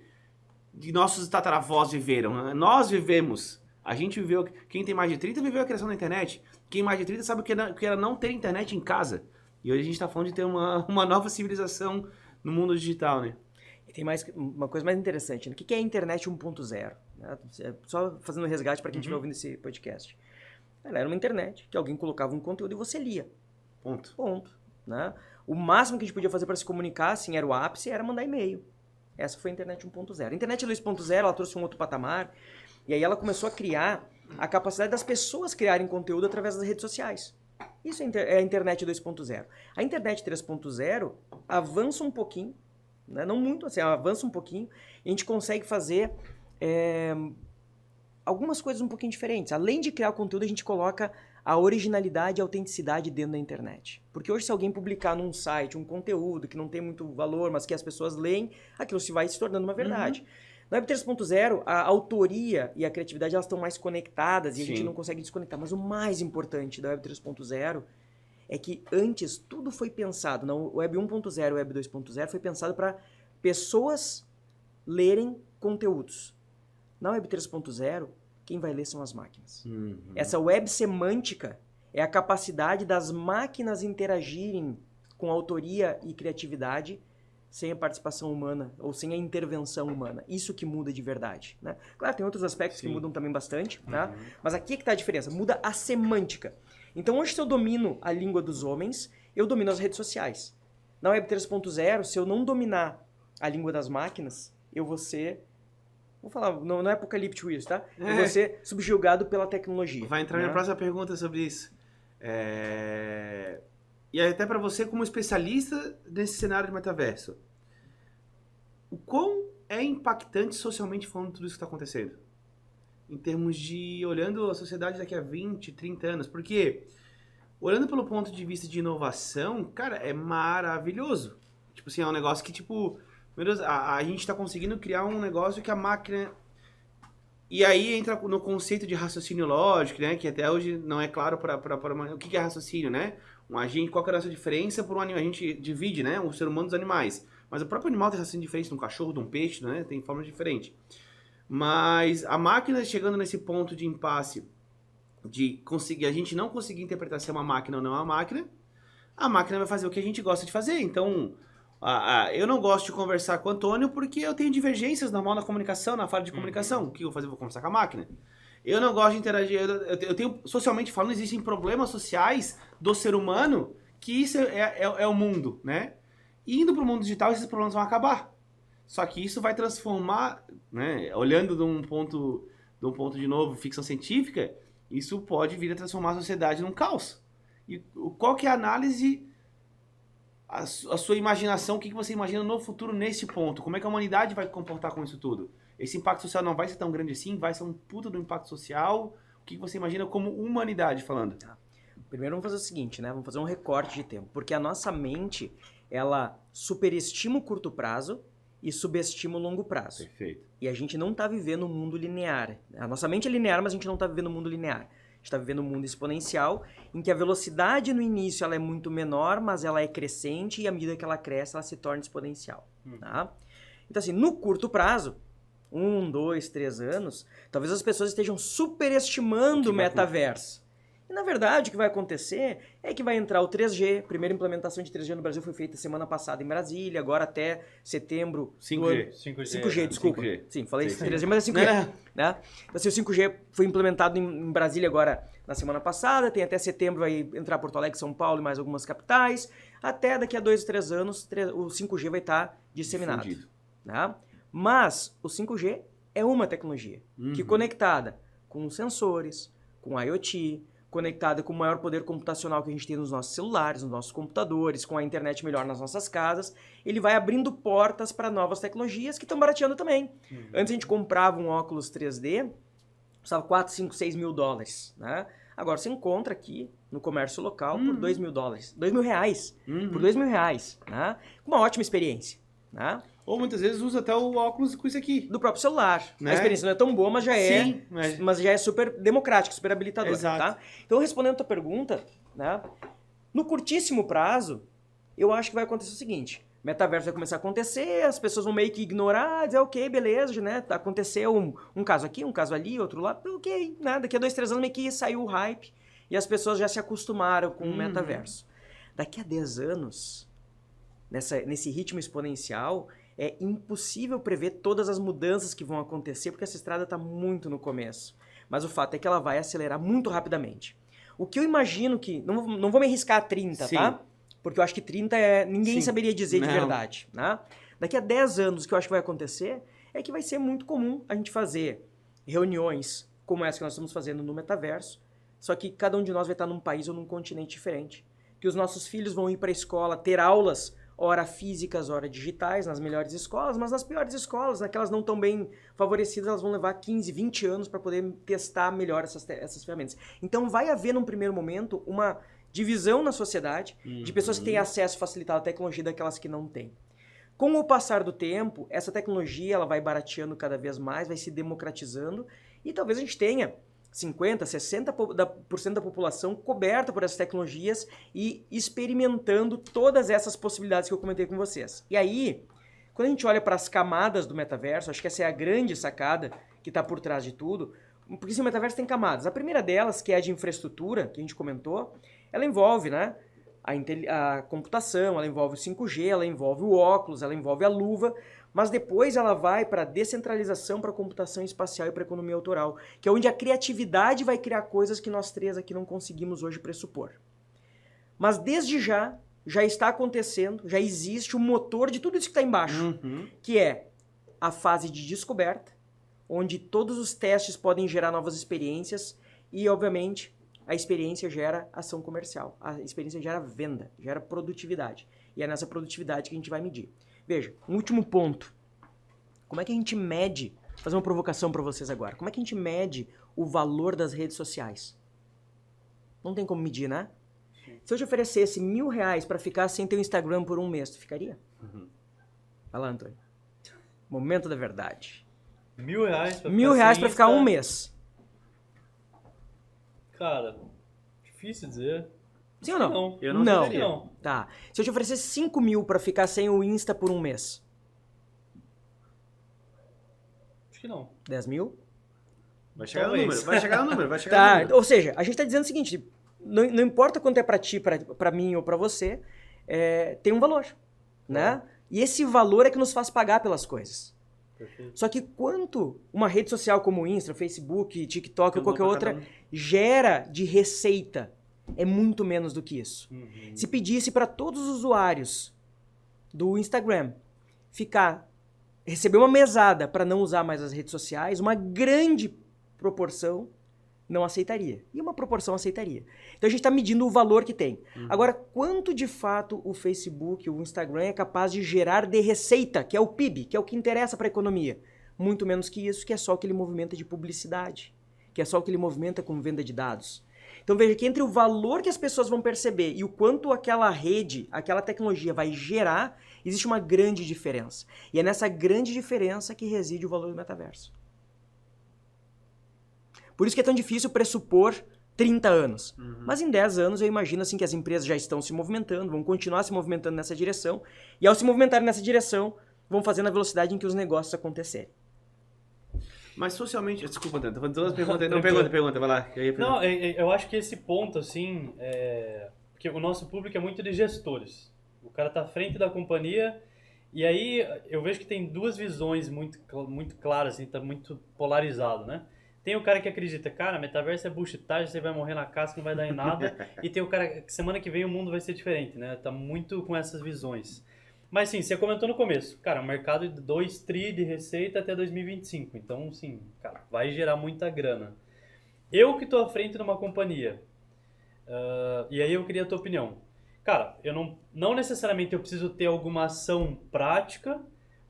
nossos tataravós viveram. Né? Nós vivemos. A gente viveu, quem tem mais de 30 viveu a criação da internet. Quem mais de 30 sabe o que era não ter internet em casa. E hoje a gente está falando de ter uma nova civilização no mundo digital, né? E tem uma coisa mais interessante, né? O que é a internet 1.0? Né? Só fazendo um resgate para quem estiver ouvindo esse podcast. Ela era uma internet que alguém colocava um conteúdo e você lia. Ponto. Né? O máximo que a gente podia fazer para se comunicar, assim, era o ápice, era mandar e-mail. Essa foi a internet 1.0. A internet 2.0, ela trouxe um outro patamar. E aí ela começou a criar a capacidade das pessoas criarem conteúdo através das redes sociais. Isso é a internet 2.0. A internet 3.0 avança um pouquinho, né? Não muito, assim, avança um pouquinho, e a gente consegue fazer algumas coisas um pouquinho diferentes. Além de criar conteúdo, a gente coloca a originalidade e a autenticidade dentro da internet. Porque hoje, se alguém publicar num site um conteúdo que não tem muito valor, mas que as pessoas leem, aquilo se vai se tornando uma verdade. No Web 3.0, a autoria e a criatividade elas estão mais conectadas e a gente não consegue desconectar. Mas o mais importante da Web 3.0 é que antes tudo foi pensado. Na Web 1.0 e Web 2.0 foi pensado para pessoas lerem conteúdos. Na Web 3.0, quem vai ler são as máquinas. Essa web semântica é a capacidade das máquinas interagirem com autoria e criatividade sem a participação humana ou sem a intervenção humana. Isso que muda de verdade. Né? Claro, tem outros aspectos que mudam também bastante, tá? Mas aqui é que está a diferença. Muda a semântica. Então, hoje, se eu domino a língua dos homens, eu domino as redes sociais. Na Web 3.0, se eu não dominar a língua das máquinas, eu vou ser... Vou falar, não é apocalíptico isso, tá? Eu vou ser subjugado pela tecnologia. Vai entrar minha próxima pergunta sobre isso. E até para você, como especialista nesse cenário de metaverso, o quão é impactante socialmente falando tudo isso que está acontecendo? Em termos de olhando a sociedade daqui a 20, 30 anos. Porque, olhando pelo ponto de vista de inovação, cara, é maravilhoso. Tipo assim, é um negócio que, tipo, meu Deus, a gente está conseguindo criar um negócio que a máquina... E aí entra no conceito de raciocínio lógico, né? Que até hoje não é claro para o que é raciocínio, né? Um agente, qual que é a nossa diferença por um animal? A gente divide, né? O ser humano dos animais. Mas o próprio animal tem raciocínio diferente de um cachorro, de um peixe, né? Tem formas diferentes. Mas a máquina chegando nesse ponto de impasse de conseguir, a gente não conseguir interpretar se é uma máquina ou não é uma máquina, a máquina vai fazer o que a gente gosta de fazer. Então, Eu não gosto de conversar com o Antônio porque eu tenho divergências normal na comunicação, na falha de comunicação. O que eu vou fazer? Vou conversar com a máquina. Eu não gosto de interagir. Eu tenho, socialmente falando, existem problemas sociais do ser humano que isso é o mundo, né? E indo para o mundo digital, esses problemas vão acabar. Só que isso vai transformar, né? Olhando de um ponto de novo, ficção científica, isso pode vir a transformar a sociedade num caos. E qual que é a análise, a sua imaginação, o que você imagina no futuro nesse ponto? Como é que a humanidade vai se comportar com isso tudo? Esse impacto social não vai ser tão grande assim? Vai ser um puta do impacto social? O que você imagina como humanidade falando? Tá. Primeiro vamos fazer o seguinte, né? Vamos fazer um recorte de tempo. Porque a nossa mente, ela superestima o curto prazo e subestima o longo prazo. Perfeito. E a gente não está vivendo um mundo linear. A nossa mente é linear, mas a gente não está vivendo um mundo linear. A gente está vivendo um mundo exponencial, em que a velocidade no início ela é muito menor, mas ela é crescente, e à medida que ela cresce, ela se torna exponencial. Tá? Então, assim, no curto prazo, 1, 2, 3 anos, talvez as pessoas estejam superestimando o metaverso. E, na verdade, o que vai acontecer é que vai entrar o 3G. A primeira implementação de 3G no Brasil foi feita semana passada em Brasília, agora até setembro... 5G. 5G, desculpa. 5G. Sim, falei Sim. 3G, mas é 5G. Né? Então, assim, o 5G foi implementado em Brasília agora na semana passada, tem até setembro, vai entrar Porto Alegre, São Paulo e mais algumas capitais. Até daqui a 2 ou 3 anos, o 5G vai estar disseminado. Né? Mas o 5G é uma tecnologia que, conectada com sensores, com IoT, conectada com o maior poder computacional que a gente tem nos nossos celulares, nos nossos computadores, com a internet melhor nas nossas casas, ele vai abrindo portas para novas tecnologias que estão barateando também. Antes a gente comprava um óculos 3D, custava 4, 5, 6 mil dólares, né? Agora você encontra aqui no comércio local por 2 mil dólares, 2 mil reais, por 2 mil reais, né? Uma ótima experiência, né? Ou muitas vezes usa até o óculos com isso aqui. Do próprio celular. Né? A experiência não é tão boa, mas já é, Sim, mas já é super democrática, super habilitadora. Exato. Tá? Então, respondendo a tua pergunta, né, no curtíssimo prazo, eu acho que vai acontecer o seguinte: metaverso vai começar a acontecer, as pessoas vão meio que ignorar, dizer, ok, beleza, né? Aconteceu um caso aqui, um caso ali, outro lá, ok, né? Daqui a 2, 3 anos meio que saiu o hype e as pessoas já se acostumaram com o metaverso. Daqui a 10 anos, nesse ritmo exponencial, é impossível prever todas as mudanças que vão acontecer, porque essa estrada está muito no começo. Mas o fato é que ela vai acelerar muito rapidamente. O que eu imagino que... Não vou me arriscar a 30, tá? Porque eu acho que 30 ninguém saberia dizer de verdade. Né? Daqui a 10 anos, o que eu acho que vai acontecer é que vai ser muito comum a gente fazer reuniões como essa que nós estamos fazendo no metaverso, só que cada um de nós vai estar num país ou num continente diferente. Que os nossos filhos vão ir para a escola ter aulas, ora físicas, ora digitais, nas melhores escolas, mas nas piores escolas, naquelas não tão bem favorecidas, elas vão levar 15, 20 anos para poder testar melhor essas ferramentas. Então vai haver, num primeiro momento, uma divisão na sociedade de pessoas que têm acesso facilitado à tecnologia daquelas que não têm. Com o passar do tempo, essa tecnologia ela vai barateando cada vez mais, vai se democratizando, e talvez a gente tenha 50%, 60% da população coberta por essas tecnologias e experimentando todas essas possibilidades que eu comentei com vocês. E aí, quando a gente olha para as camadas do metaverso, acho que essa é a grande sacada que está por trás de tudo, porque esse metaverso tem camadas. A primeira delas, que é a de infraestrutura, que a gente comentou, ela envolve, né, a computação, ela envolve o 5G, ela envolve o óculos, ela envolve a luva, mas depois ela vai para a descentralização, para a computação espacial e para a economia autoral, que é onde a criatividade vai criar coisas que nós três aqui não conseguimos hoje pressupor. Mas desde já está acontecendo, já existe o motor de tudo isso que está embaixo, que é a fase de descoberta, onde todos os testes podem gerar novas experiências e, obviamente, a experiência gera ação comercial, a experiência gera venda, gera produtividade. E é nessa produtividade que a gente vai medir. Veja, um último ponto. Como é que a gente mede, vou fazer uma provocação para vocês agora, como é que a gente mede o valor das redes sociais? Não tem como medir, né? Se eu te oferecesse R$1.000 para ficar sem teu Instagram por um mês, tu ficaria? Vai lá, Antônio. Momento da verdade. R$1.000 pra R$1.000 para ficar um mês. Cara, difícil dizer. Sim ou não? Não. Eu não entenderia. Não. Tá. Se eu te oferecesse 5 mil pra ficar sem o Insta por um mês, Acho que não. 10 mil? Vai chegar no Talvez. número, vai chegar no número, vai chegar Tá, no número. ou seja, a gente tá dizendo o seguinte, não importa quanto é pra ti, pra mim ou pra você, tem um valor. né? E esse valor é que nos faz pagar pelas coisas. Perfeito. Só que quanto uma rede social como o Insta, Facebook, TikTok ou qualquer pra outra cada um. gera de receita é muito menos do que isso. Uhum. Se pedisse para todos os usuários do Instagram receber uma mesada para não usar mais as redes sociais, uma grande proporção não aceitaria. E uma proporção aceitaria. Então a gente está medindo o valor que tem. Agora, quanto de fato o Facebook, o Instagram é capaz de gerar de receita, que é o PIB, que é o que interessa para a economia? Muito menos que isso, que é só o que ele movimenta de publicidade, que é só o que ele movimenta com venda de dados. Então veja que entre o valor que as pessoas vão perceber e o quanto aquela rede, aquela tecnologia vai gerar, existe uma grande diferença. E é nessa grande diferença que reside o valor do metaverso. Por isso que é tão difícil pressupor 30 anos. Mas em 10 anos eu imagino assim que as empresas já estão se movimentando, vão continuar se movimentando nessa direção, e ao se movimentarem nessa direção, vão fazer na velocidade em que os negócios acontecerem. Mas socialmente... Desculpa, Antônio, tô fazendo todas as perguntas. Não, pergunta, vai lá. Não, eu acho que esse ponto, assim, porque o nosso público é muito de gestores. O cara tá à frente da companhia, e aí eu vejo que tem duas visões muito claras, assim, tá muito polarizado, né? Tem o cara que acredita, cara, metaverso é bullshitagem, você vai morrer na casca, não vai dar em nada. E tem o cara que semana que vem o mundo vai ser diferente, né? Tá muito com essas visões. Mas sim, você comentou no começo, cara, um mercado de 2 tri de receita até 2025. Então, sim, cara, vai gerar muita grana. Eu que tô à frente de uma companhia, e aí eu queria a tua opinião. Cara, eu não necessariamente eu preciso ter alguma ação prática,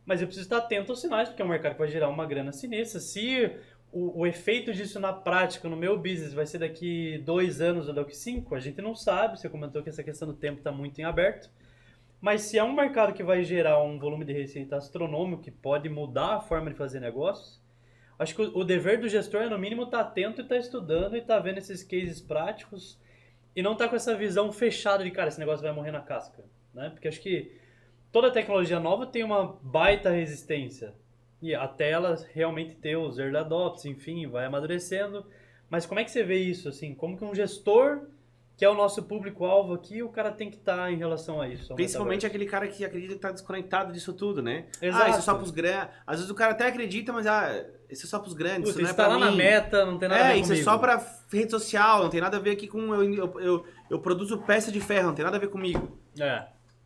mas eu preciso estar atento aos sinais, porque é um mercado que vai gerar uma grana sinistra. Se o efeito disso na prática, no meu business, vai ser daqui 2 anos ou daqui 5, a gente não sabe. Você comentou que essa questão do tempo está muito em aberto. Mas se é um mercado que vai gerar um volume de receita astronômico, que pode mudar a forma de fazer negócios, acho que o dever do gestor é, no mínimo, estar atento e estar estudando e estar vendo esses cases práticos e não estar com essa visão fechada de, cara, esse negócio vai morrer na casca, né? Porque acho que toda tecnologia nova tem uma baita resistência. E até ela realmente ter os early adopters, enfim, vai amadurecendo. Mas como é que você vê isso, assim? Como que um gestor, que é o nosso público-alvo aqui, o cara tem que estar em relação a isso? Principalmente aquele cara que acredita que tá desconectado disso tudo, né? Exato. Isso é só pros grandes. Às vezes o cara até acredita, mas isso é só pros grandes, Puta, isso não é tá pra lá mim. na meta, não tem nada a ver isso comigo. é só pra rede social, não tem nada a ver aqui com... Eu produzo peça de ferro, não tem nada a ver comigo.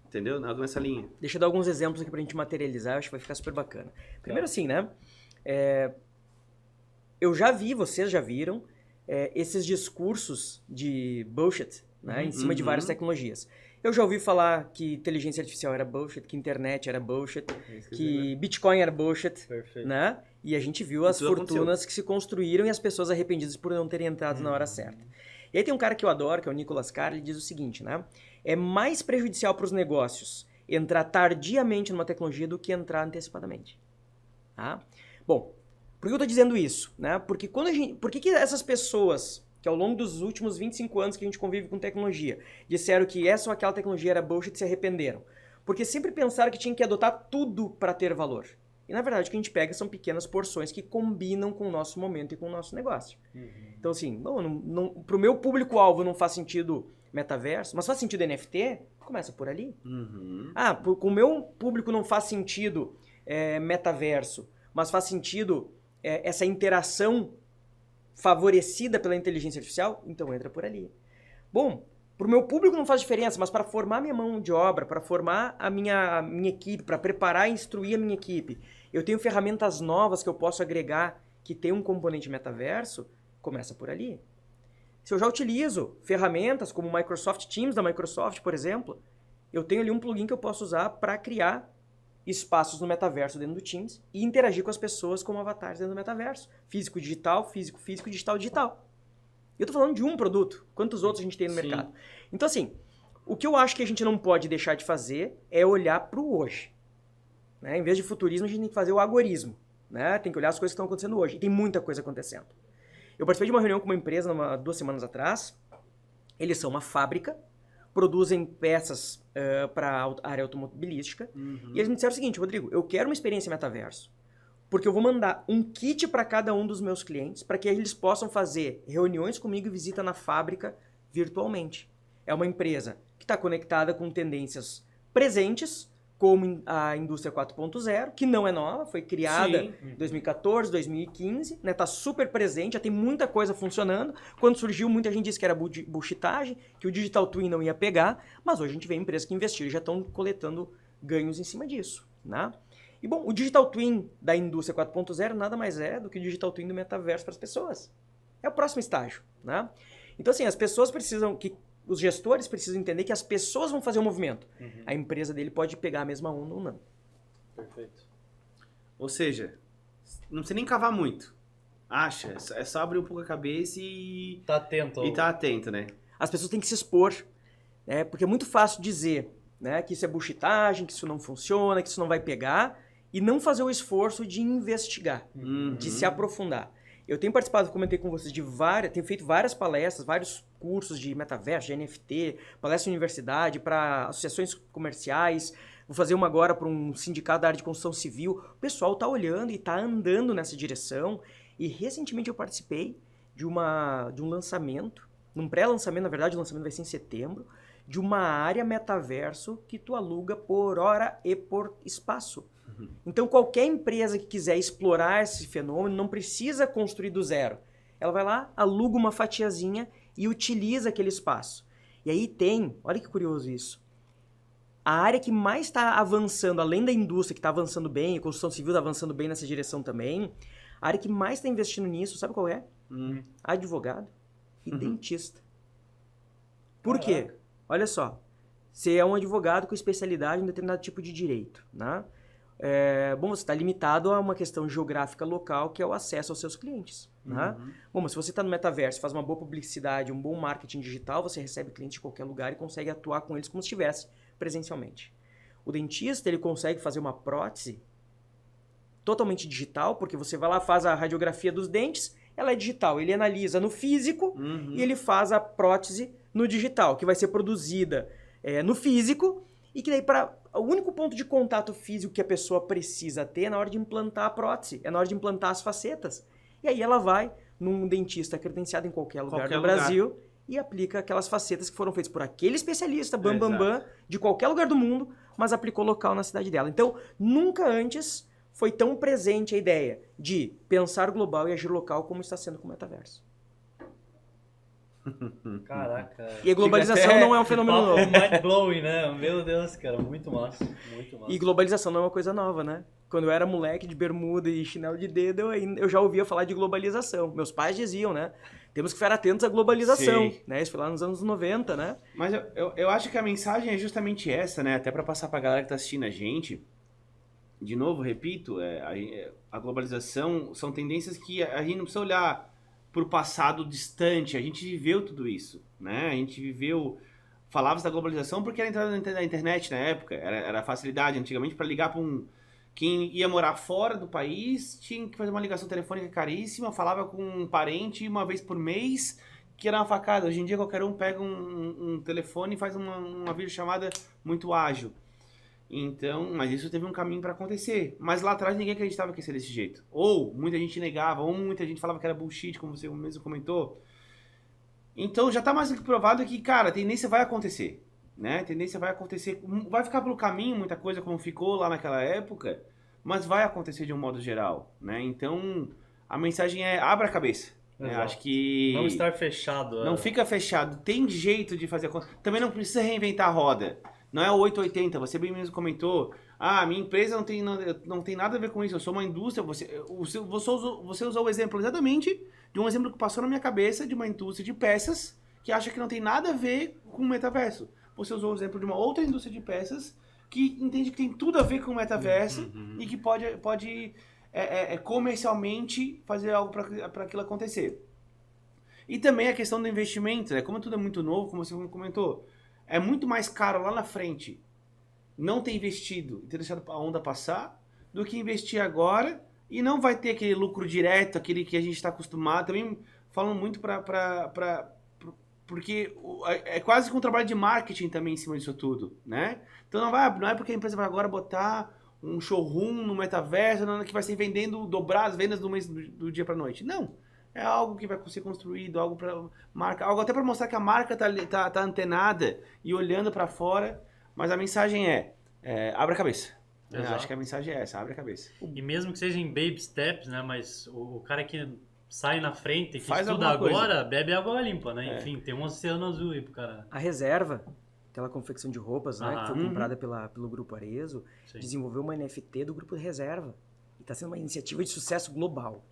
Entendeu? Algo nessa linha. Deixa eu dar alguns exemplos aqui pra gente materializar, acho que vai ficar super bacana. Primeiro assim, né? Eu já vi, vocês já viram, esses discursos de bullshit, né? Em cima de várias tecnologias. Eu já ouvi falar que inteligência artificial era bullshit, que internet era bullshit, que Bitcoin era bullshit, Perfeito. né? E a gente viu as tudo fortunas que se construíram e as pessoas arrependidas por não terem entrado na hora certa. E aí tem um cara que eu adoro, que é o Nicolas Carr, ele diz o seguinte, né? É mais prejudicial para os negócios entrar tardiamente numa tecnologia do que entrar antecipadamente. Tá? Bom, por que eu estou dizendo isso? Né? Porque por que essas pessoas que ao longo dos últimos 25 anos que a gente convive com tecnologia disseram que essa ou aquela tecnologia era bullshit e se arrependeram? Porque sempre pensaram que tinha que adotar tudo para ter valor. E na verdade o que a gente pega são pequenas porções que combinam com o nosso momento e com o nosso negócio. Então assim, para o meu público-alvo não faz sentido metaverso, mas faz sentido NFT, começa por ali. Com o meu público não faz sentido metaverso, mas faz sentido essa interação favorecida pela inteligência artificial, então entra por ali. Bom, para o meu público não faz diferença, mas para formar minha mão de obra, para formar a minha equipe, para preparar e instruir a minha equipe, eu tenho ferramentas novas que eu posso agregar que tem um componente metaverso, começa por ali. Se eu já utilizo ferramentas como o Microsoft Teams da Microsoft, por exemplo, eu tenho ali um plugin que eu posso usar para criar espaços no metaverso dentro do Teams e interagir com as pessoas como avatares dentro do metaverso. Físico, digital, físico, físico, digital, digital. Eu tô falando de um produto. Quantos outros a gente tem no mercado? Então, assim, o que eu acho que a gente não pode deixar de fazer é olhar pro hoje. Né? Em vez de futurismo, a gente tem que fazer o agorismo. Né? Tem que olhar as coisas que estão acontecendo hoje. E tem muita coisa acontecendo. Eu participei de uma reunião com uma empresa 2 semanas atrás. Eles são uma fábrica, produzem peças para a área automobilística. E eles me disseram o seguinte, Rodrigo, eu quero uma experiência metaverso. Porque eu vou mandar um kit para cada um dos meus clientes para que eles possam fazer reuniões comigo e visita na fábrica virtualmente. É uma empresa que está conectada com tendências presentes, como a indústria 4.0, que não é nova, foi criada Sim. em 2014, 2015, né? Tá super presente, já tem muita coisa funcionando. Quando surgiu, muita gente disse que era bullshitagem, que o Digital Twin não ia pegar, mas hoje a gente vê empresas que investiram e já estão coletando ganhos em cima disso, né? E bom, o Digital Twin da indústria 4.0 nada mais é do que o Digital Twin do metaverso para as pessoas. É o próximo estágio, né? Então assim, as pessoas precisam os gestores precisam entender que as pessoas vão fazer o movimento. A empresa dele pode pegar a mesma onda ou não. Perfeito. Ou seja, não precisa nem cavar muito. Acha, é só abrir um pouco a cabeça e Tá atento. tá atento, né? As pessoas têm que se expor, né? Porque é muito fácil dizer, né, que isso é bullshitagem, que isso não funciona, que isso não vai pegar, e não fazer o esforço de investigar, de se aprofundar. Eu tenho participado, comentei com vocês, tenho feito várias palestras, vários cursos de metaverso, de NFT, palestra em universidade, para associações comerciais. Vou fazer uma agora para um sindicato da área de construção civil. O pessoal está olhando e está andando nessa direção. E recentemente eu participei de um lançamento, num pré-lançamento, na verdade o lançamento vai ser em setembro, de uma área metaverso que tu aluga por hora e por espaço. Então qualquer empresa que quiser explorar esse fenômeno não precisa construir do zero. Ela vai lá, aluga uma fatiazinha e utiliza aquele espaço. E aí tem, olha que curioso isso, a área que mais está avançando, além da indústria que está avançando bem, a construção civil está avançando bem nessa direção também, a área que mais está investindo nisso, sabe qual é? Advogado e dentista. Por quê? Olha só, você é um advogado com especialidade em determinado tipo de direito, né? Bom, você está limitado a uma questão geográfica local, que é o acesso aos seus clientes. Né? Bom, mas se você está no metaverso, faz uma boa publicidade, um bom marketing digital, você recebe clientes de qualquer lugar e consegue atuar com eles como se estivesse presencialmente. O dentista, ele consegue fazer uma prótese totalmente digital, porque você vai lá, faz a radiografia dos dentes, ela é digital. Ele analisa no físico e ele faz a prótese no digital, que vai ser produzida no físico, e que daí o único ponto de contato físico que a pessoa precisa ter é na hora de implantar a prótese, é na hora de implantar as facetas. E aí ela vai num dentista credenciado em qualquer lugar do Brasil e aplica aquelas facetas que foram feitas por aquele especialista, bam, de qualquer lugar do mundo, mas aplicou local na cidade dela. Então, nunca antes foi tão presente a ideia de pensar global e agir local como está sendo com o metaverso. Caraca. E a globalização não é um fenômeno novo. Mind-blowing, né? Meu Deus, cara. Muito massa. Muito massa. E globalização não é uma coisa nova, né? Quando eu era moleque de bermuda e chinelo de dedo, eu já ouvia falar de globalização. Meus pais diziam, né? Temos que ficar atentos à globalização. Né? Isso foi lá nos anos 90, né? Mas eu acho que a mensagem é justamente essa, né? Até para passar pra galera que tá assistindo a gente. De novo, repito, a globalização são tendências que a gente não precisa olhar pro passado distante. A gente viveu tudo isso, né? A gente viveu... Falava-se da globalização porque era a entrada da internet na época. Era facilidade. Antigamente, para ligar para quem ia morar fora do país, tinha que fazer uma ligação telefônica caríssima, falava com um parente uma vez por mês, que era uma facada. Hoje em dia, qualquer um pega um telefone e faz uma videochamada muito ágil. Então, mas isso teve um caminho para acontecer. Mas lá atrás ninguém acreditava que ia ser desse jeito. Ou muita gente negava, ou muita gente falava que era bullshit, como você mesmo comentou. Então já tá mais do que provado que, cara, a tendência vai acontecer. Né? A tendência vai acontecer. Vai ficar pelo caminho muita coisa como ficou lá naquela época, mas vai acontecer de um modo geral. Né? Então, a mensagem é: abra a cabeça. Né? Acho que... Não estar fechado. Não fica fechado. Tem jeito de fazer a coisa. Também não precisa reinventar a roda. Não é o 880, você bem mesmo comentou. Ah, minha empresa não tem nada a ver com isso, eu sou uma indústria. Você usou o exemplo exatamente de um exemplo que passou na minha cabeça de uma indústria de peças que acha que não tem nada a ver com o metaverso. Você usou o exemplo de uma outra indústria de peças que entende que tem tudo a ver com o metaverso e que pode comercialmente fazer algo para aquilo acontecer. E também a questão do investimento, né? Como tudo é muito novo, como você comentou, é muito mais caro lá na frente não ter investido e ter deixado a onda passar do que investir agora e não vai ter aquele lucro direto, aquele que a gente está acostumado. Também falam muito porque é quase que um trabalho de marketing também em cima disso tudo, né? Então não é porque a empresa vai agora botar um showroom no metaverso que vai ser dobrar as vendas do mês do dia para noite. Não. É algo que vai ser construído, algo para marca, algo até para mostrar que a marca tá antenada e olhando para fora. Mas a mensagem é: Abre a cabeça. Eu Exato. acho que a mensagem é essa, abre a cabeça. E mesmo que seja em baby steps, né? Mas o cara que sai na frente, que Faz estuda alguma coisa. agora, bebe água limpa, né? Enfim, tem um oceano azul aí pro cara. A Reserva, aquela confecção de roupas, né, que foi Aham. comprada pelo Grupo Arezzo, Sim. desenvolveu uma NFT do Grupo Reserva. E está sendo uma iniciativa de sucesso global.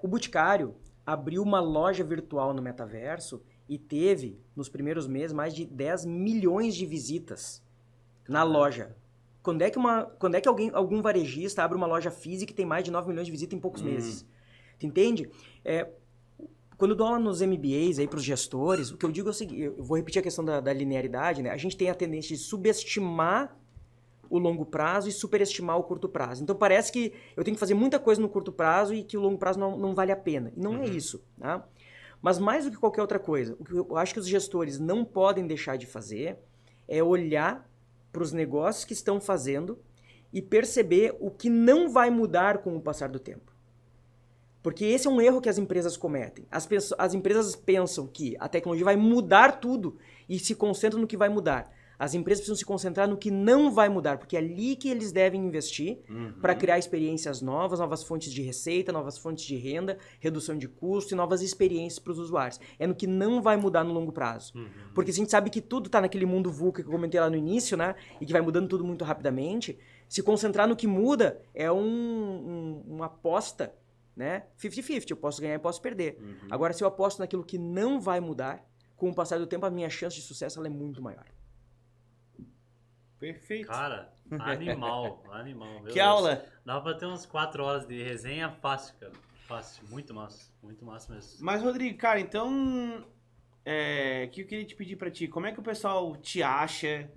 O Boticário abriu uma loja virtual no metaverso e teve, nos primeiros meses, mais de 10 milhões de visitas na loja. Quando é que algum varejista abre uma loja física e tem mais de 9 milhões de visitas em poucos meses? Tu entende? Quando eu dou aula nos MBAs aí para os gestores, o que eu digo é o seguinte, eu vou repetir a questão da linearidade, né? A gente tem a tendência de subestimar o longo prazo e superestimar o curto prazo. Então parece que eu tenho que fazer muita coisa no curto prazo e que o longo prazo não vale a pena. E não é isso, tá? Mas mais do que qualquer outra coisa, o que eu acho que os gestores não podem deixar de fazer é olhar para os negócios que estão fazendo e perceber o que não vai mudar com o passar do tempo. Porque esse é um erro que as empresas cometem. As empresas pensam que a tecnologia vai mudar tudo e se concentram no que vai mudar. As empresas precisam se concentrar no que não vai mudar, porque é ali que eles devem investir para criar experiências novas fontes de receita, novas fontes de renda, redução de custo e novas experiências para os usuários. É no que não vai mudar no longo prazo. Porque se a gente sabe que tudo está naquele mundo VUCA que eu comentei lá no início, né? E que vai mudando tudo muito rapidamente, se concentrar no que muda é uma aposta, né? 50-50, eu posso ganhar e posso perder. Agora, se eu aposto naquilo que não vai mudar, com o passar do tempo, a minha chance de sucesso ela é muito maior. Perfeito. Cara, animal. Meu Que Deus. aula! Dá pra ter umas 4 horas de resenha fácil, cara. Fácil, muito massa mesmo. Mas, Rodrigo, cara, então, o que eu queria te pedir pra ti? Como é que o pessoal te acha?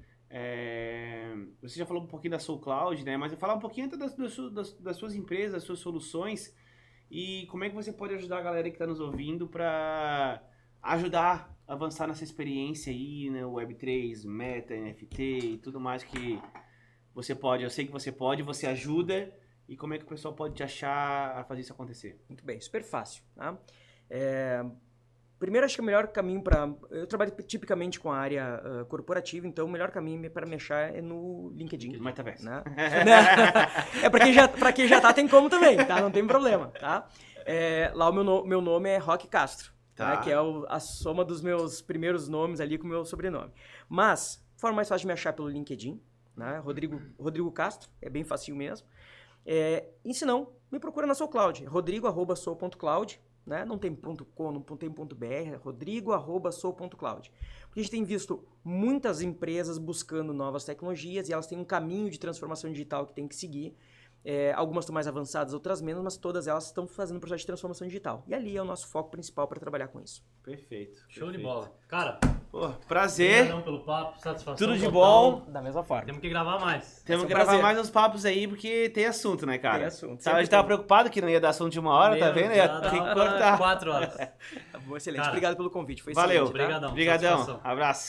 Você já falou um pouquinho da Soul Cloud, né? Mas falar um pouquinho até das suas empresas, das suas soluções e como é que você pode ajudar a galera que tá nos ouvindo pra ajudar a avançar nessa experiência aí, né? Web3, Meta, NFT e tudo mais que você pode. Eu sei que você ajuda. E como é que o pessoal pode te achar a fazer isso acontecer? Muito bem, super fácil. Tá? Primeiro, acho que o melhor caminho para... Eu trabalho tipicamente com a área corporativa, então o melhor caminho para me achar é no LinkedIn. No Metaverso. Né? Para quem já tá, tem como também, tá? Não tem problema, tá? Lá o meu nome é Roque Castro, tá? Que é a soma dos meus primeiros nomes ali com o meu sobrenome. Mas, a forma mais fácil de me achar pelo LinkedIn, né? Rodrigo Castro, é bem facinho mesmo. E se não, me procura na Soul Cloud, rodrigo@soul.cloud, né? Não tem .com, não tem .br, rodrigo@soul.cloud. Porque a gente tem visto muitas empresas buscando novas tecnologias e elas têm um caminho de transformação digital que tem que seguir. Algumas estão mais avançadas, outras menos, mas todas elas estão fazendo um processo de transformação digital. E ali é o nosso foco principal para trabalhar com isso. Perfeito. Show de bola. Cara, pô, prazer. obrigadão pelo papo, satisfação. Tudo de total. bom. Da mesma forma. Temos que gravar mais. Temos Esse que é um gravar prazer. mais uns papos aí, porque tem assunto, né, cara? Tem assunto, A gente tava preocupado que não ia dar assunto de uma hora, tá vendo? Ia ter que cortar. 4 horas. Tá bom, excelente. Cara, Obrigado pelo convite. Foi Valeu. excelente, tá? Obrigadão. Obrigadão. Satisfação. Abraço.